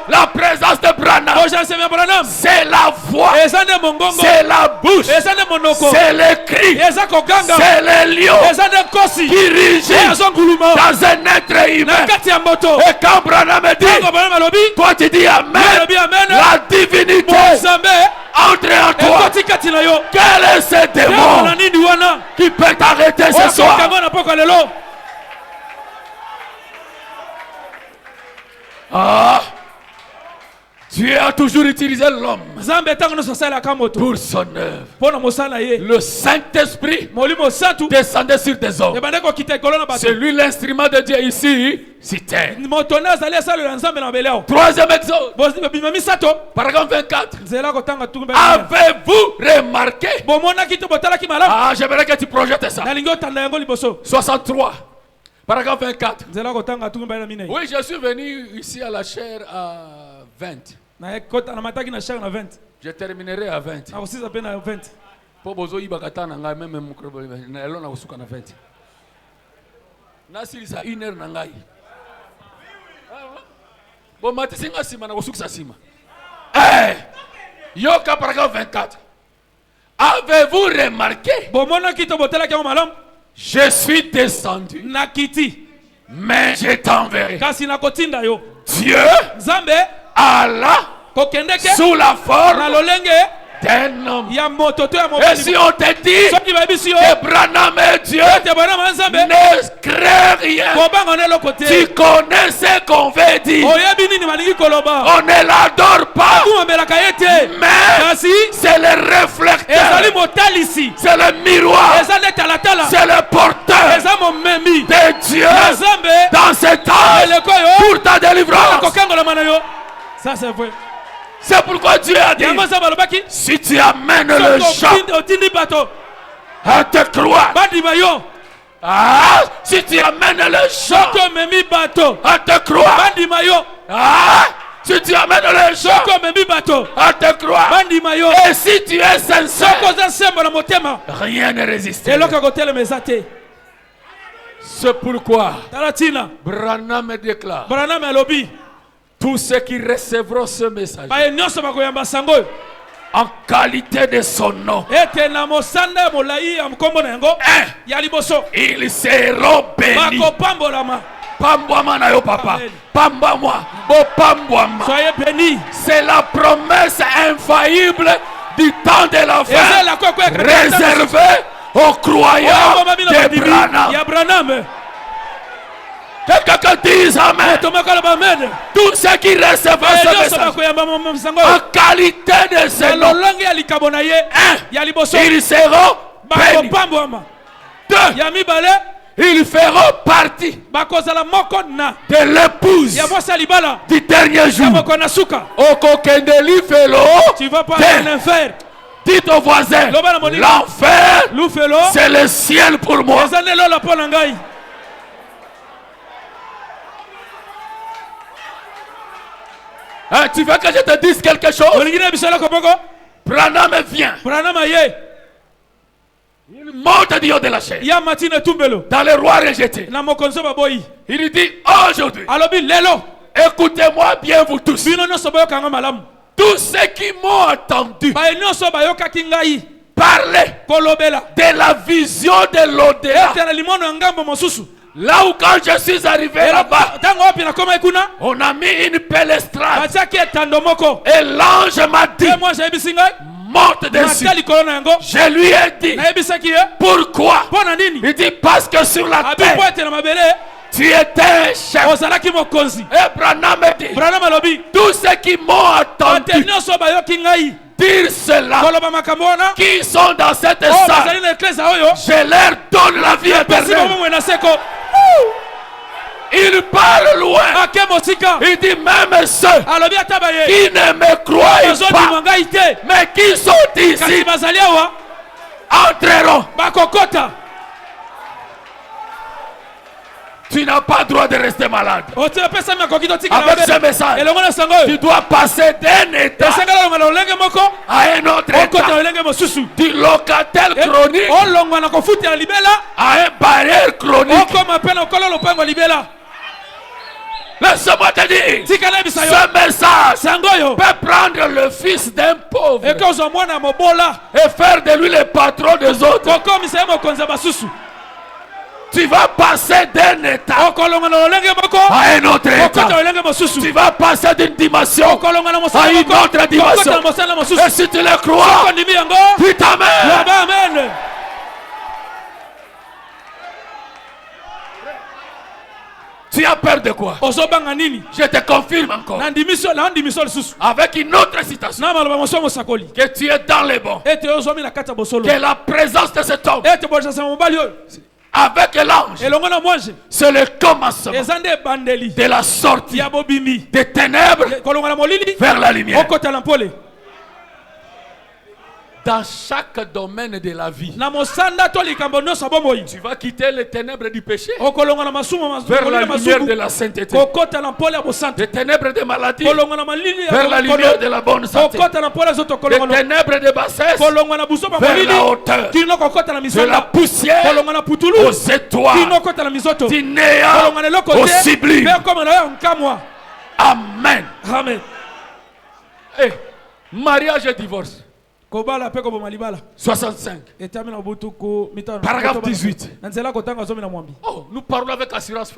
la présence de Branham, c'est la voix, c'est la bouche, c'est le cri, c'est le lion qui rugit dans un être humain. Et quand Branham dit, toi tu dis Amen, la divinité entre en toi. Quel est ce démon qui peut t'arrêter ce soir? Ah, Dieu a toujours utilisé l'homme pour son œuvre. Le Saint-Esprit descendait sur des hommes. C'est lui l'instrument de Dieu ici, sur terre. Troisième exode, paragraphe 24. Avez-vous remarqué? Ah, j'aimerais que tu projettes ça. 63. Paragraphe 24. Oui, je suis venu ici à la chaire à 20. Je terminerai à 20. Pour bozo ibakata nanga même mukrobo na elona kusuka na 20. Nasili sa 1 heure nangai. Bon mati singa sima na kusuka sa sima. Eh! Yoka paragraphe 24. Avez-vous remarqué? Je suis descendu, mais je t'enverrai. Dieu, Allah, sous la forme d'un homme. Et si on te dit que Branham est Dieu, ne crains rien. Tu connais ce qu'on veut dire. On ne l'adore pas, mais c'est le réflecteur, c'est le miroir, c'est le porteur de Dieu dans cet âge pour ta délivrance. Ça c'est vrai. C'est pourquoi Dieu a dit, si tu amènes le gens à te croire, Ah, si tu amènes les gens à te croire. Ah, si tu amènes les gens à te croire. Et si tu es sincère, rien ne résiste. C'est pourquoi Branham déclare: tous ceux qui recevront ce message en qualité de son nom, ils seront bénis. Pambouama na yo papa. Pambouama. Soyez bénis. C'est la promesse infaillible du temps de la fin, réservée aux croyants de Branham. Quelqu'un dise amen. Tous ceux qui recevront ce message en qualité de ce nom, ils seront bénis. Deux, ils feront partie de l'épouse du dernier jour. Tu vas pas aller en enfer. Dites aux voisins: l'enfer, c'est le ciel pour moi. Hein, tu veux que je te dise quelque chose? Branham vient. Il monte du haut de la chaise dans le roi rejeté. Il dit: aujourd'hui, écoutez-moi bien, vous tous. Tous ceux qui m'ont entendu parler de la vision de l'au-delà, là où quand je suis arrivé là-bas, on a mis une pelestrade et l'ange m'a dit: monte dessus. Je lui ai dit: pourquoi? Il dit: parce que sur la terre tu étais un chef. Et Branham dit: tous ceux qui m'ont entendu dire cela, qui sont dans cette salle, je leur donne la vie éternelle. Il parle loin. Il dit: même ceux qui ne me croient pas, mais qui sont ici, entreront. Tu n'as pas le droit de rester malade. Avec ce message, tu dois passer d'un état à un autre état. Du locataire chronique à un barrière chronique. Laisse-moi te dire, ce message peut prendre le fils d'un pauvre et faire de lui le patron des autres. Tu vas passer d'un état à un autre état. Tu vas passer d'une dimension à une autre dimension. Et si tu le crois, tu t'amènes. Tu as peur de quoi? Je te confirme encore avec une autre citation que tu es dans les bons, que la présence de cet homme avec l'ange, c'est le commencement de la sortie des ténèbres vers la lumière. Dans chaque domaine de la vie, tu vas quitter les ténèbres du péché vers la lumière de la sainteté, les ténèbres de maladie vers la lumière de la bonne santé, les ténèbres de bassesse vers la hauteur, de la poussière aux étoiles, du néant au sublime. Amen. Amen. Hey, mariage et divorce. 65. Paragraphe 18. Oh, nous parlons avec assurance.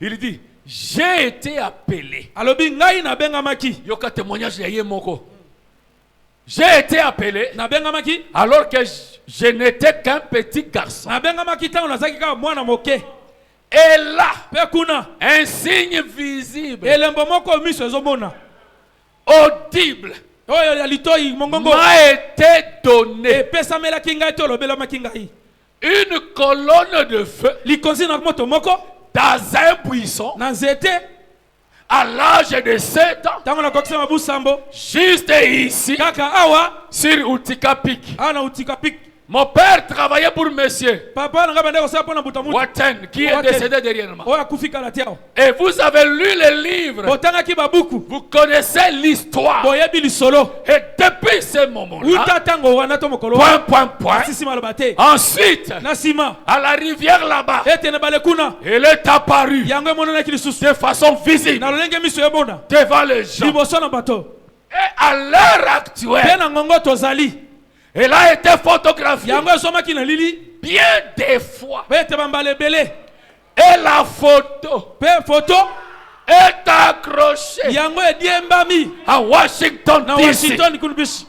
Il dit: j'ai été appelé. Yoka témoignage de Yemoko. J'ai été appelé alors que je n'étais qu'un petit garçon. Et là, un signe visible, audible, m'a été donné. Une colonne de feu dans un buisson à l'âge de 7 ans, juste ici sur Utikapik. Mon père travaillait pour monsieur Papa nga bande ko sa pona buta mutu. Waten, qui est décédé dernièrement. Oya kufika la tiao. Et vous avez lu les livres. Botanga ki babuku. Vous connaissez l'histoire. Boyebi lisolo. Et depuis ce moment-là, Uta tango wana to mokolo. point. Sisima lobate. Ensuite, Nasima. à la rivière là-bas, Ete ne bale kuna. elle est apparue Yango monana ki lisusu. de façon visible Na lolenge miso yebona. devant les gens. Liboso na bato. Et à l'heure actuelle, Pena ngongo tozali. elle a été photographiée Yango soma ki na lili. bien des fois. Bete bambale belé. Et la photo Pe photo. est accrochée Yango ediembami. à Washington Na DC. Washington kunbishi.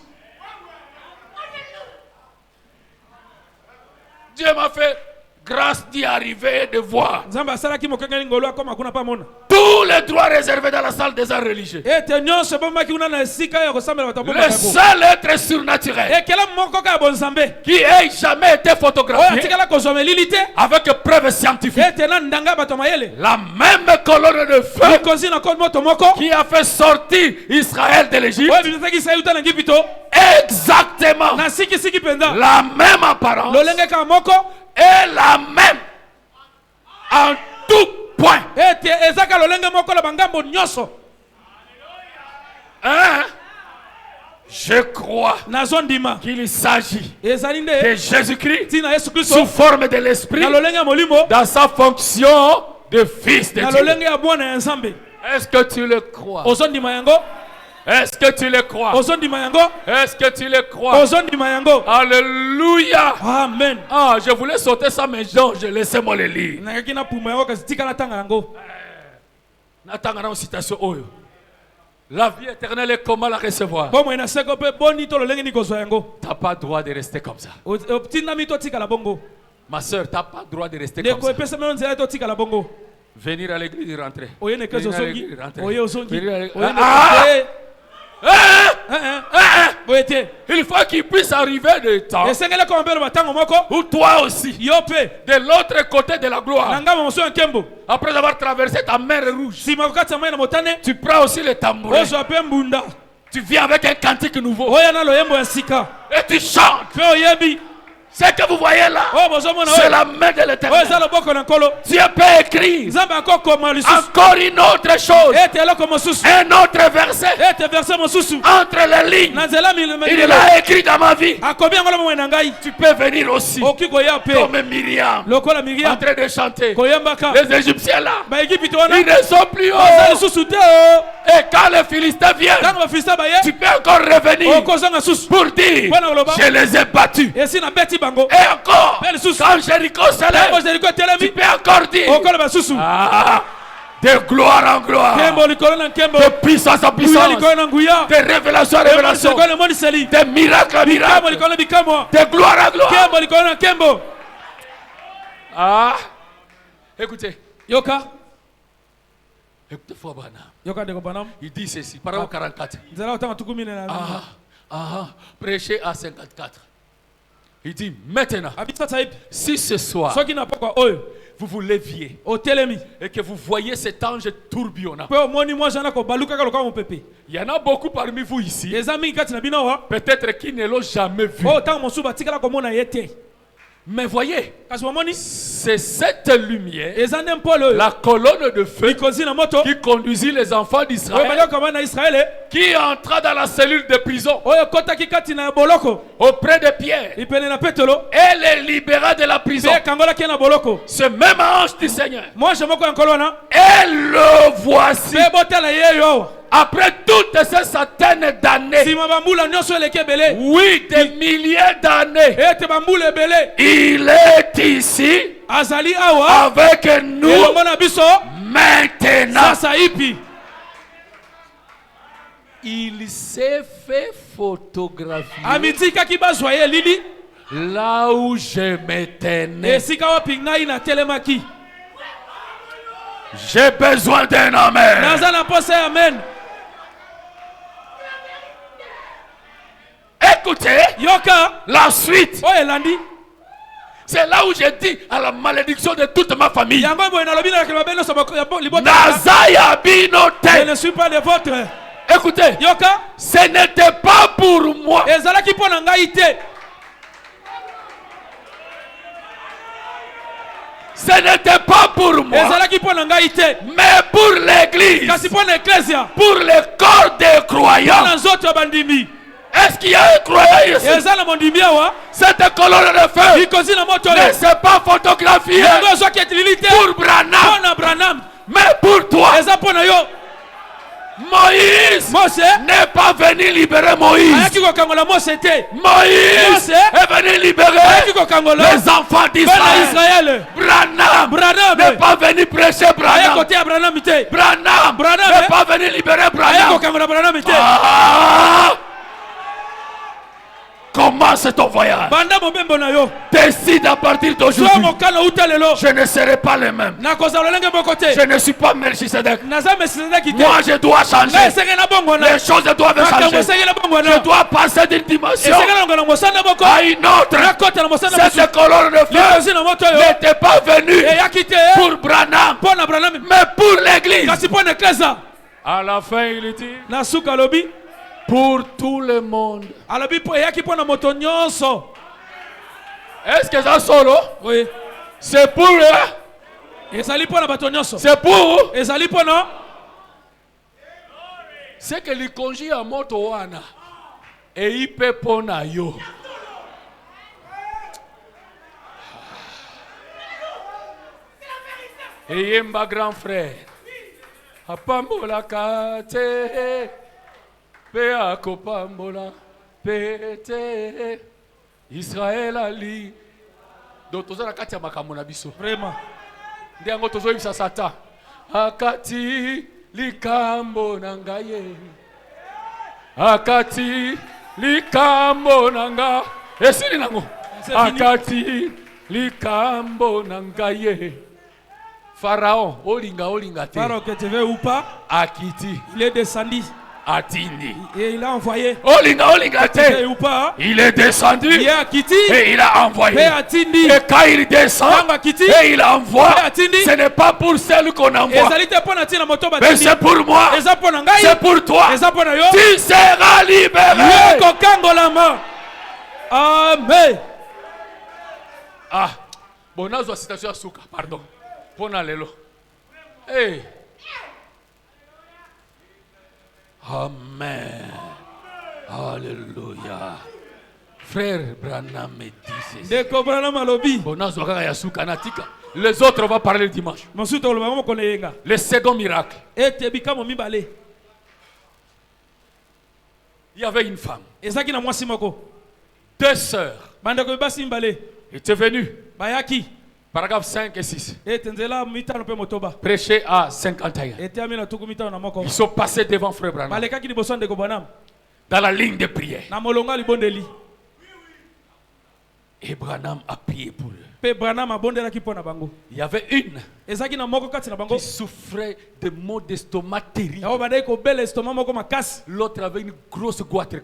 Dieu m'a fait grâce d'y arriver et de voir Zamba sala ki mokengeli ngolo akoma kuna pa mona. tous les droits réservés dans la salle des arts religieux. Ete nyonso bomba ki una na sika ya kosambela bato bomba. Le seul être surnaturel Ekela moko ka bonzambe. qui ait jamais été Oya photographié tikala kozwa melilite. avec preuve scientifique. Ete na ndanga bato mayele. La même colonne de feu Kozi na kon moto moko. qui a fait sortir Israël de l'Égypte, Oya binataki sa yuta na Gipito. exactement Na siki penda. la même apparence Lolenge ka moko. et la même en tout point. Ete ezaka lolenge moko la bangambo nyonso. Hein? Je crois Nazondima. qu'il s'agit Ezali de nde. Jésus-Christ Tina Yesu sous Kristo. forme de l'Esprit Na lolenge molimo. dans sa fonction de fils de Na Dieu. lolenge ya bwana ya Nzambe. Est-ce que tu le crois? Ozondima yango. Est-ce que tu le crois? Ozondima yango. Est-ce que tu le crois? Ozondima yango. Alléluia. Amen. Ah, je voulais sauter ça, mais non, je laissez-moi le lire. Nakaki na puma yango kasi tika na tanga yango. Natanga na citation oyo. La vie éternelle est comment la recevoir? Bomo ina seko pe boni to lolenge ni kozwa yango. T'as pas droit de rester comme ça. Otina mi to tika la bongo. Ma soeur, t'as pas droit de rester De comme ko ça. epesa meno nzela to tika la bongo. Venir à l'église et rentrer. Oye ne kezo Venir à songi. l'église, rentrer. Oye osongi. Venir à l'église. Oye ne Ah! kezo. Boyete. Il faut qu'il puisse arriver de temps Esengele ko mbelo batango moko. où toi aussi, Yope. de l'autre côté de la gloire, Nanga mo so nkembo. après avoir traversé ta mer rouge, Sima ko katsa mai na motane. tu prends aussi le tambourin. Ozo pe mbunda. Tu viens avec un cantique nouveau Oya na loyembo ya sika. et tu chantes. Pe oyebi. Ce que vous voyez là, Oh bozo mona c'est oye. la main de Oye l'Éternel. za loboko na nkolo. Dieu peut écrire Nzambe akoko mo lisusu. encore une autre chose, Ete eloko mosusu. un autre verset Ete verset mosusu. entre les lignes. Na nzela Il l'a écrit dans ma vie. akobi yango lomo na ngai. Tu peux venir aussi Oki koya pe. comme Myriam Lokola en Miriam. train de chanter. Koyembaka. Les Égyptiens là, Ba Egypte wana. ils ne sont plus Oza hauts. lisusu te o. Et quand les Philistins viennent, Tango bafilista baye. tu peux encore revenir Okozanga susu. pour dire je les ai battus. Esi na beti bango. Et encore, Belle sous. quand Jéricho Tango s'élève, Jericho tu telemi. peux encore dire Okola basusu. de gloire en gloire, Kembo likolo na kembo. de puissance en Nguya puissance, likolo na nguya. de révélation en révélation, Kembo likolo moni seli. de miracle en Kembo miracle, likolo bikamo. de gloire en gloire. Kembo likolo na kembo. Écoutez, Yoka. écoutez, Frère Branham. Yoka de Banam. Il dit ceci, parole 44. Nzela otanga tukumi na. Prêchez à 54. Il dit maintenant, Abisa taip. si ce soir Soki na pokwa oyo. vous vous leviez O telemi. et que vous voyez cet ange tourbillonnant, Pe omoni mwa jana ko baluka ka lokwa mon pepe. il y en a beaucoup parmi vous ici, Eza mingi kati na bino wa. peut-être qui ne l'ont jamais vu. Oh tango mosuba tikala ko mona yete. Mais voyez, Kasi omoni. c'est cette lumière, Eza ndempolo. la colonne de feu Ikozi na moto. qui conduisit les enfants Oyo d'Israël, balio kama na Israele. qui entra dans la cellule de prison Oyo kota kikati na boloko. auprès de Pierre Ipene na petelo. et les libéra de la prison. Pe kangola kia na boloko. Ce même ange du Seigneur, Moi je moko yankolo wana. et le voici. Pe botela ye yo. Après toutes ces centaines d'années, Sima bambula nyonso eleke bele. oui, des milliers d'années, Ete bambula ebele. il est ici Azali awa. avec nous Elongo na biso. maintenant. Sasa ipi. Il s'est fait photographier Amitika ki bazwa ye lili. là où je me tenais. Esika wapi ngai na telemaki. J'ai besoin d'un amen. Naza na pose amen. Écoutez, Yoka. la suite, O elandi. c'est là où j'ai dit à la malédiction de toute ma famille. Yango boy na lobi na kelba beno so libota. Nazaya Je binote. ne suis pas de votre. Écoutez, Yoka. ce n'était pas pour moi. Ezalaki pona ngai te. Ce n'était pas pour moi, mais pour l'église, pour le corps des croyants. Est-ce qu'il y a un croyant ici? Cette colonne de feu ne s'est pas photographiée pour Branham, mais pour toi. Moïse n'est pas venu libérer Moïse. Moïse est venu libérer les enfants d'Israël. Branham n'est pas venu prêcher Branham. Branham n'est pas venu libérer Branham. Commence ton voyage. Décide à partir d'aujourd'hui. Je ne serai pas le même. Je ne suis pas Melchisedec. Moi je dois changer. Les choses doivent changer. Je dois passer d'une dimension à une autre. Cette colonne de feu n'était pas venue pour Branham, mais pour l'église. À la fin il dit pour tout le monde. Est-ce que ça solo? Oui. C'est pour eux. C'est pour. C'est que les congés à Motowana et il peut pona yo. Et ma grand frère. Apambola kate. Pea kopambola pete Israël ali dotoza na kati ya makambo na biso vraiment ndiango tozoyebisa Satan akati likambo na ngaye akati likambo na nga esili nango akati likambo na ngaye Pharaon olinga te Pharaon que tu veux ou pas akiti il est descendu Atindi. Et il a envoyé. Il est descendu. Et il a envoyé. Et quand il descend et il envoie, ce n'est pas pour celle qu'on envoie. Mais c'est pour moi. C'est pour toi. Tu seras libéré. Amen. Ah. Bon, nous avons citation à Souka. Pardon. Pona lelo. Hey. Amen. Alléluia. Frère Branham me disait. Les autres vont parler le dimanche. Le second miracle. Il y avait une femme. 2 sœurs étaient venues. Paragraphe 5 et 6. Prêché à 51. Ils sont passés devant Frère Branham. Dans la ligne de prière. Et Branham a prié pour eux. Il y avait une qui souffrait de maux d'estomac terribles. L'autre avait une grosse goitre.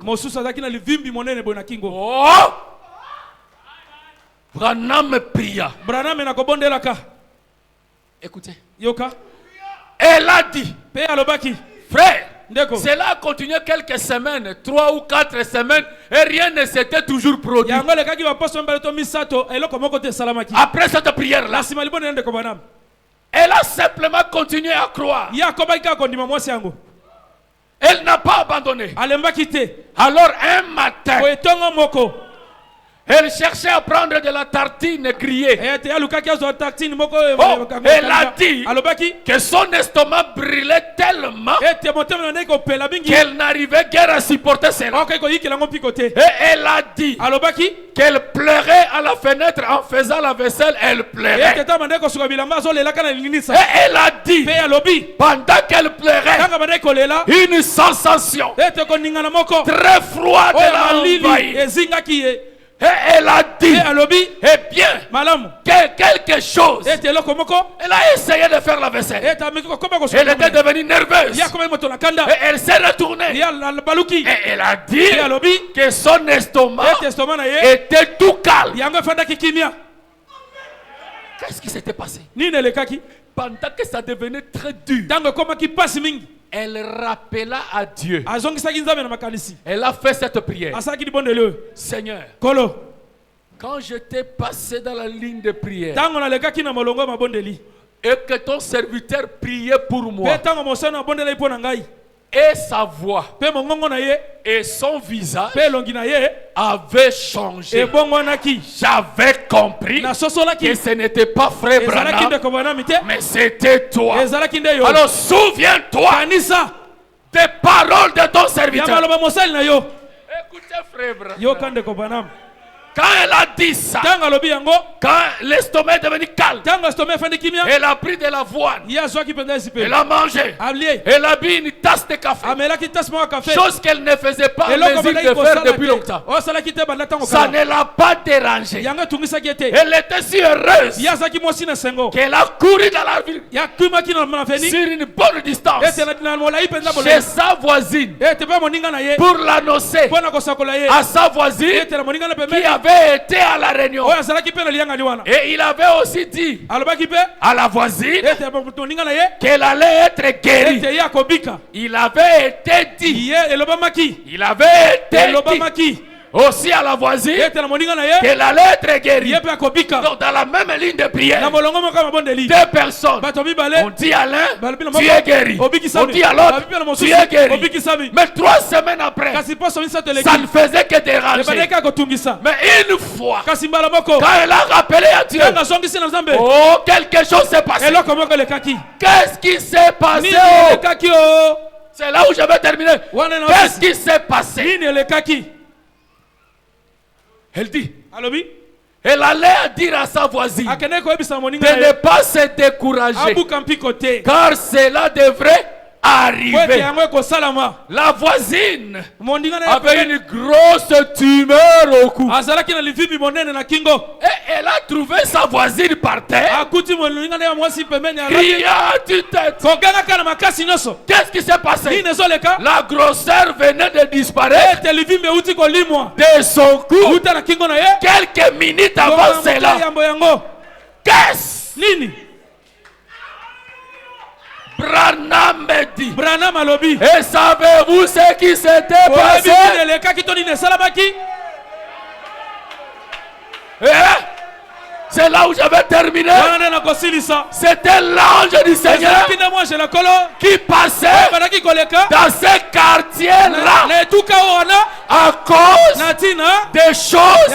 Oh! Branham pria. Écoutez. Elle a dit, frère, cela a continué quelques semaines, 3 ou 4 semaines, et rien ne s'était toujours produit. Après cette prière-là, elle a simplement continué à croire. Elle n'a pas abandonné. Alors un matin, elle cherchait à prendre de la tartine grillée. Elle a dit que son estomac brûlait tellement qu'elle n'arrivait guère à supporter cela. Et elle a dit qu'elle pleurait à la fenêtre en faisant la vaisselle. Elle pleurait. Et elle a dit pendant qu'elle pleurait, une sensation très froide l'a envahie. Et elle a dit, eh bien, que quelque chose. Elle a essayé de faire la vaisselle. Elle était devenue nerveuse. Et elle s'est retournée. Et elle a dit que son estomac était tout calme. Qu'est-ce qui s'était passé? Pendant que ça devenait très dur, elle rappela à Dieu. Elle a fait cette prière. Seigneur, Quand j'étais passé dans la ligne de prière Et que ton serviteur priait pour moi, et sa voix et son visage avaient changé, j'avais compris que ce n'était pas frère Branham, mais c'était toi. Alors souviens-toi des paroles de ton serviteur. Écoutez frère Branham. Quand elle a dit ça, quand l'estomac est devenu calme, elle a pris de l'avoine, elle a mangé, elle a bu une tasse de café, chose qu'elle ne faisait pas mesure de faire depuis longtemps. Ça ne l'a pas dérangée. Elle était si heureuse qu'elle a couru dans la ville sur une bonne distance chez sa voisine pour l'annoncer à sa voisine qui avait été à la réunion. Et il avait aussi dit à la voisine qu'elle allait être guérie. Il avait été dit aussi à la voisine qu'elle allait être guérie. Donc dans la même ligne de prière, deux personnes on dit à l'un, tu es guéri. On dit à l'autre, tu es guéri. Mais 3 semaines après, ça ne faisait que déranger. Mais une fois, quand elle a rappelé à Dieu, oh, quelque chose s'est passé. Qu'est-ce qui s'est passé? C'est là où je vais terminer. Qu'est-ce qui s'est passé? Elle dit, elle allait dire à sa voisine de ne pas se décourager, car cela devrait arriver. La voisine avait une grosse tumeur au cou. Et elle a trouvé sa voisine par terre. Criant à tue-tête. Qu'est-ce qui s'est passé? La grosseur venait de disparaître de son cou quelques minutes avant cela. Qu'est-ce? Branham dit. Et savez-vous ce qui s'était passé? C'est là où je vais terminer. C'était l'ange du Seigneur qui passait dans ce quartier-là à cause des choses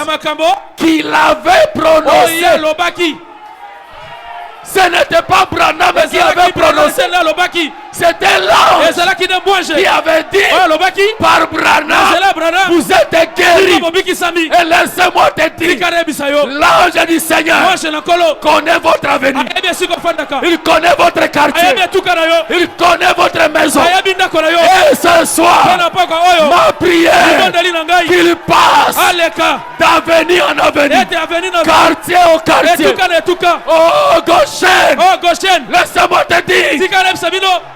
qu'il avait prononcées. Ce n'était pas Branham qui avait prononcé. C'était l'ange qui avait dit par Branham, vous êtes guéri. Et laissez-moi te dire, l'ange du Seigneur connaît votre avenir. Il connaît votre quartier. Il connaît votre maison. Et ce soir, ma prière qu'il passe d'avenir en avenir, quartier au quartier. Oh Goshen, laissez-moi te dire,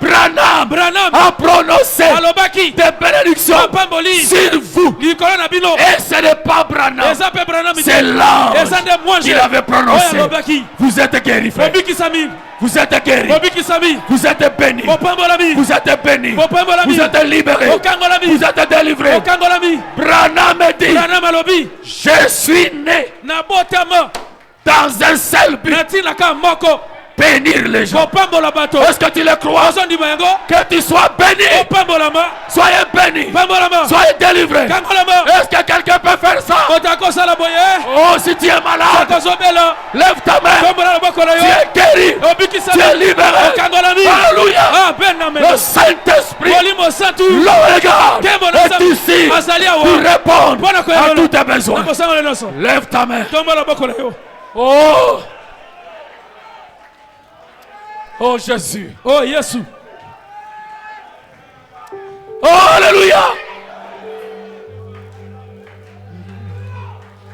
Branham a prononcé des bénédictions sur vous. Et ce n'est pas Branham, c'est l'ange qui l'avait prononcé. Vous êtes guéri, frère. Vous êtes guéri. Vous êtes béni. Vous êtes béni. Vous êtes libéré. Vous êtes délivré. Branham dit, je suis né dans un seul but, bénir les gens. Est-ce que tu le crois? Que tu sois béni. Soyez béni. Soyez délivré. Est-ce que quelqu'un peut faire ça? Oh, si tu es malade, lève ta main. Tu es guéri. Tu es libéré. Alléluia. Le Saint-Esprit, le regard est ici pour répondre à tous tes besoins. Lève ta main. Oh! Oh Jésus! Oh Jésus! Oh Alléluia!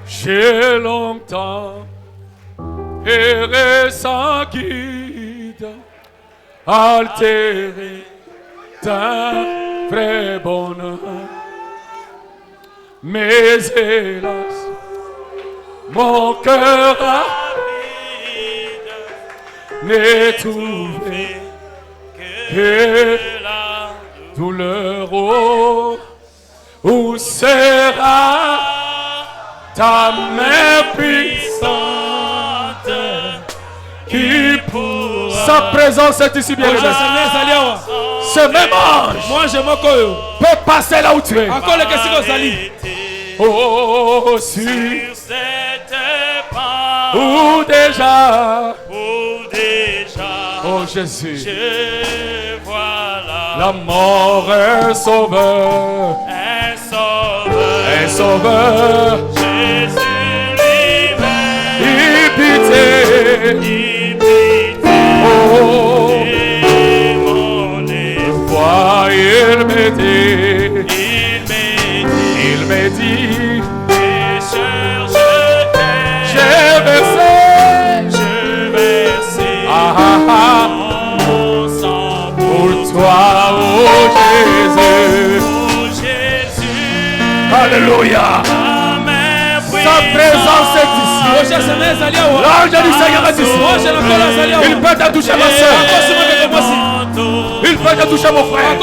J'ai longtemps erré sans guide, altéré d'un vrai bonheur, mais hélas, mon cœur n'est trouvé que la douleur. Où sera ta main puissante qui pourra. Sa présence est ici, bien aimé. Ce même ange peut passer là où tu es. Oh, sur cette part, ou déjà, oh Jésus, je vois la mort est sauveur, est sauveur, Jésus libère, pitié, oh, mon espoir, il me dit, pécheur, j'ai versé mon sang pour toi, oh Jésus. Alléluia. Sa présence est ici. L'ange du Seigneur est ici. Il peut te toucher, ma soeur. Il peut te toucher, mon frère.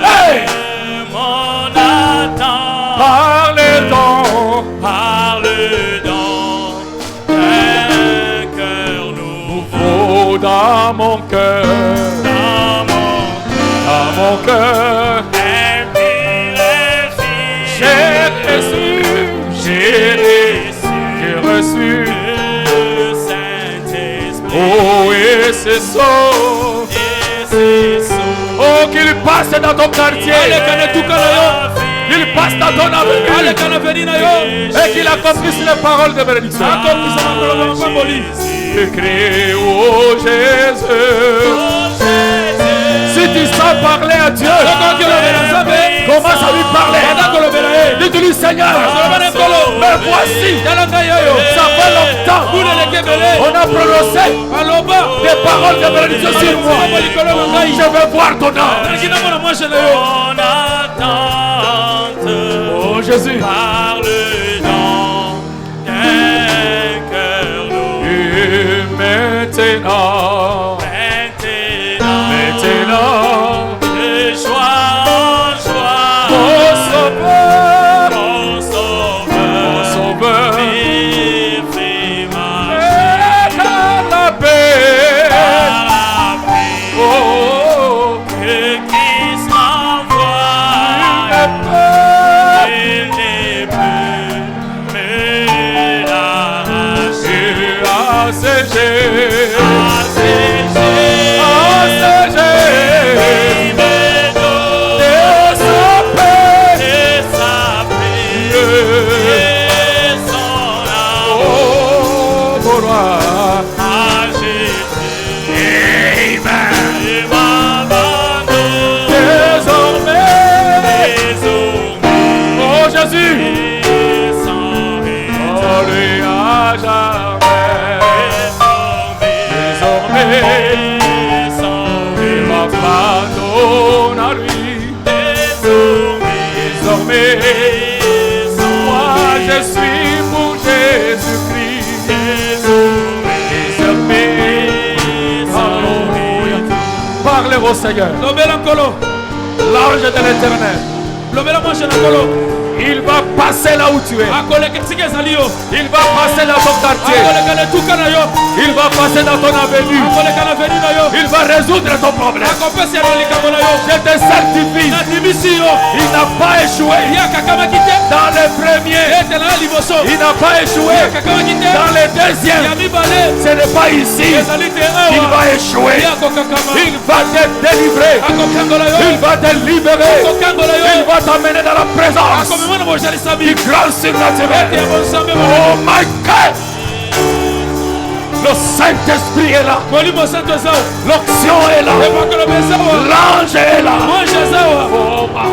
Hey! Mon attente, parle donc, un cœur nouveau dans mon cœur, dans mon cœur, j'ai reçu le Saint-Esprit, oh et c'est sauve. Oh, qu'il passe dans ton quartier, qu'il passe dans ton avenir, et qu'il accomplisse les paroles de bénédiction. Et crie, oh Jésus. Si tu sens parler à Dieu, commence à lui parler. Dis-lui, Seigneur, mais voici, ça fait longtemps, on a prononcé des paroles de bénédiction sur moi. Je veux voir ton âme. Mon attente, oh Jésus, parle donc d'un cœur nouveau. Et maintenant, de joie en joie, mon sauveur, fais marcher par la paix, oh, que Christ m'envoie, il ne peut me l'arracher, asséger. Moi je suis pour Jésus-Christ. Parlez au Seigneur. L'ange de l'Éternel, il va passer là où tu es. Il va passer dans ton quartier. Il va passer dans ton avenue. Il va résoudre ton problème. Je te certifie, il n'a pas échoué dans les premiers. Il n'a pas échoué dans les deuxièmes. Ce n'est pas ici qu'il va échouer. Il va te délivrer. Il va te libérer. Il va t'amener dans la présence du grand surnaturel. Oh my God! Le Saint-Esprit est là. L'onction est là. L'ange est là. Oh my.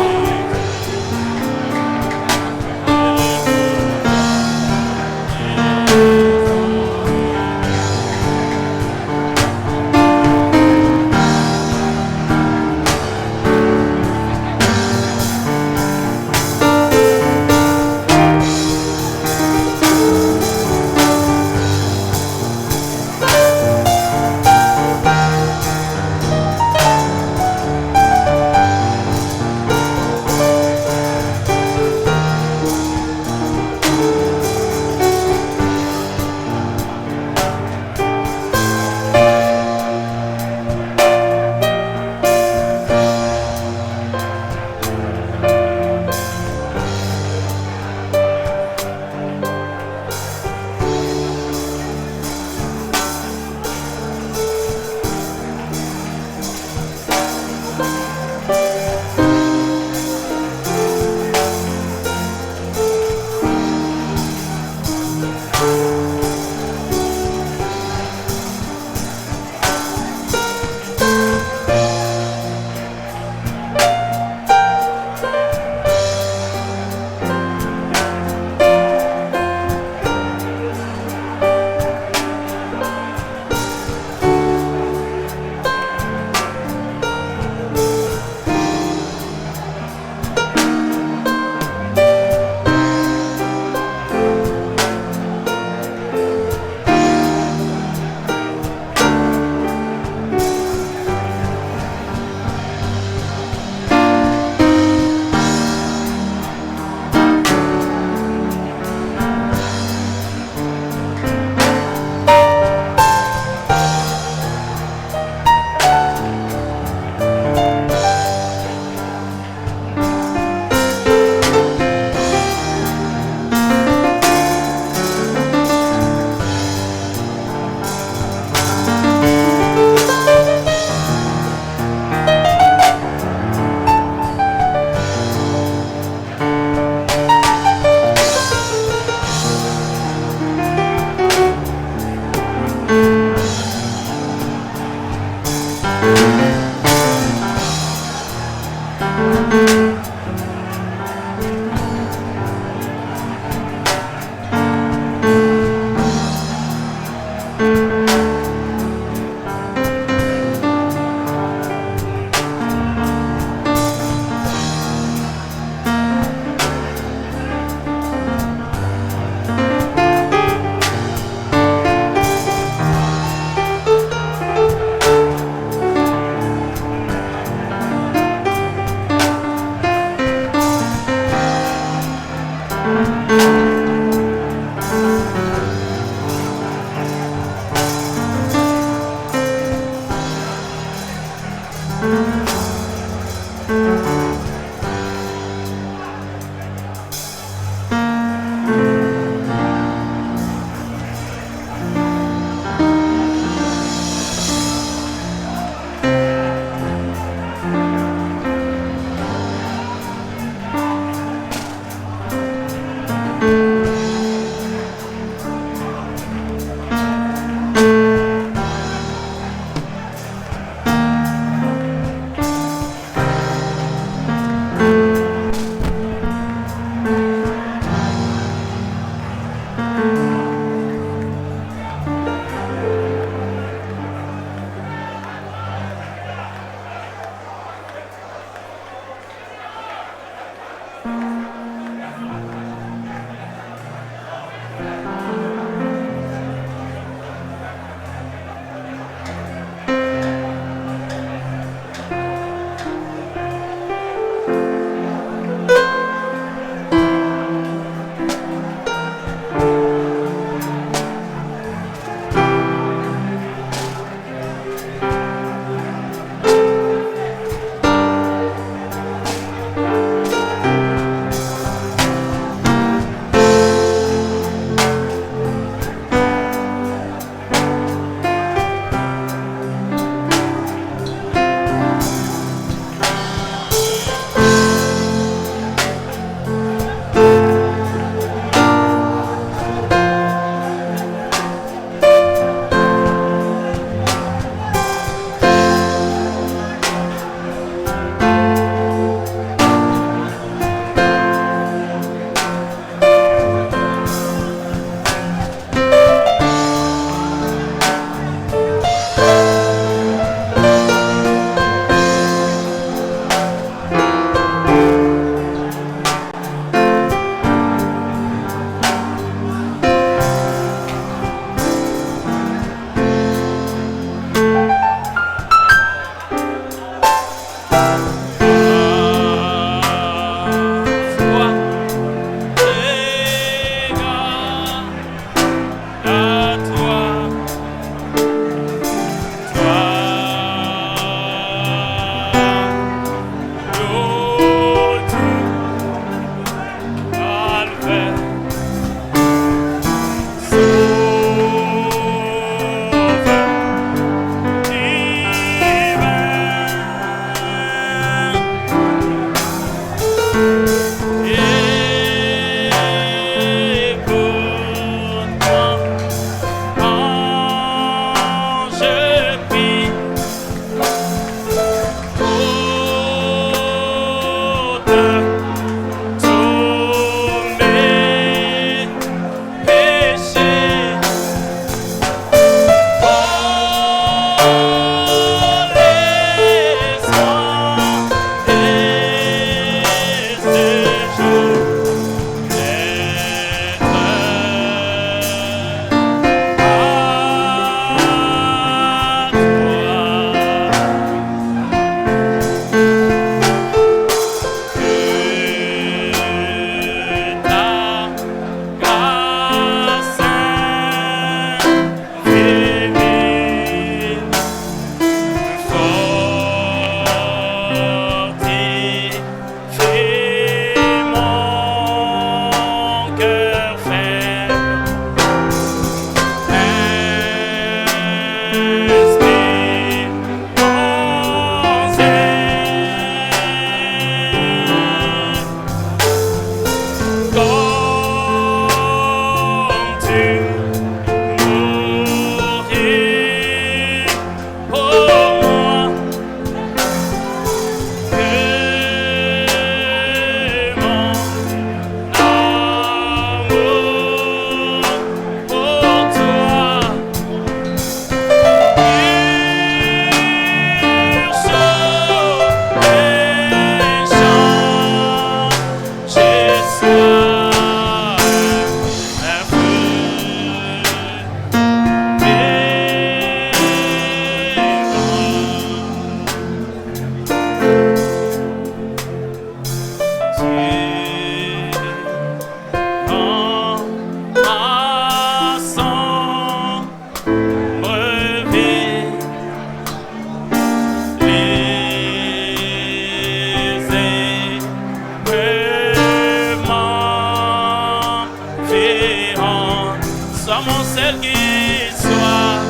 Sois mon seul guide, sois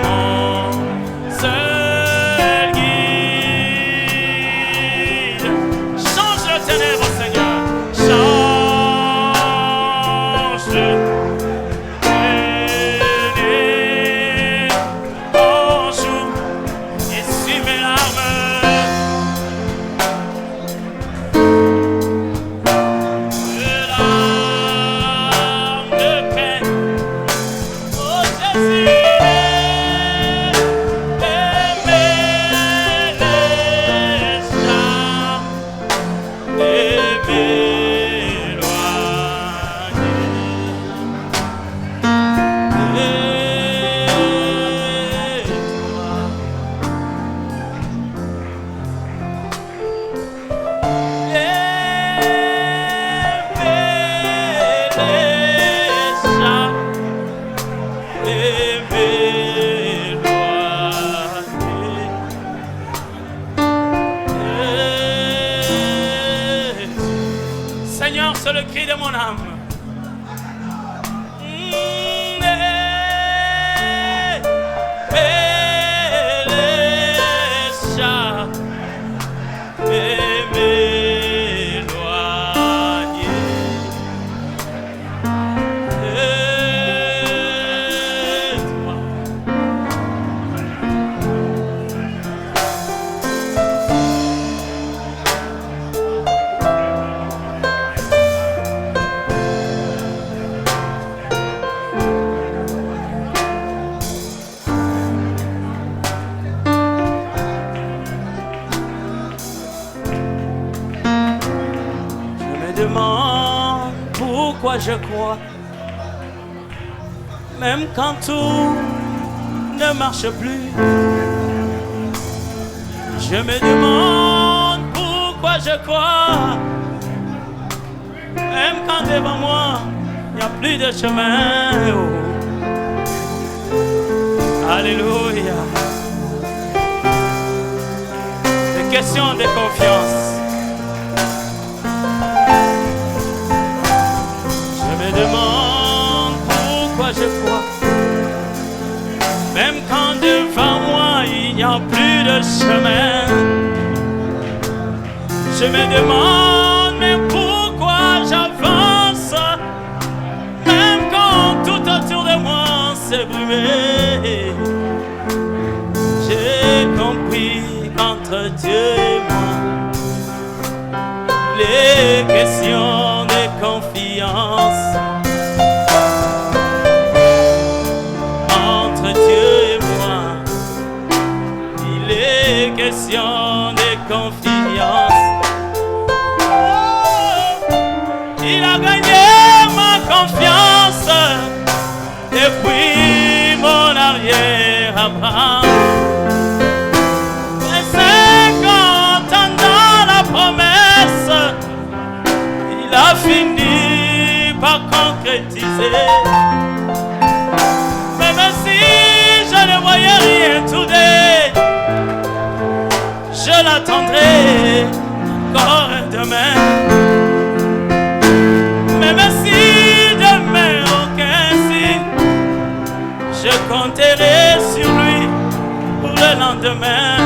mon seul guide. Change le ténèbre, Seigneur. Change le ténèbre en jour. Essuie mes larmes. Seigneur, c'est le cri de mon âme. Je demande pourquoi je crois, même quand tout ne marche plus. Je me demande pourquoi je crois, même quand devant moi il n'y a plus de chemin. Oh. Alléluia. Des questions de confiance. Je me demande pourquoi je crois, même quand devant moi il n'y a plus de chemin. Je me demande même pourquoi j'avance, même quand tout autour de moi s'est brûlé. J'ai compris qu'entre Dieu et moi, les questions de confiance, entre Dieu et moi, il est question de confiance. Il a gagné ma confiance depuis mon arrière-Abraham. Et 50 ans dans la promesse, il a fini par concrétiser. Même si je ne voyais rien today, je l'attendrai encore demain. Même si demain aucun signe, je compterai sur lui pour le lendemain.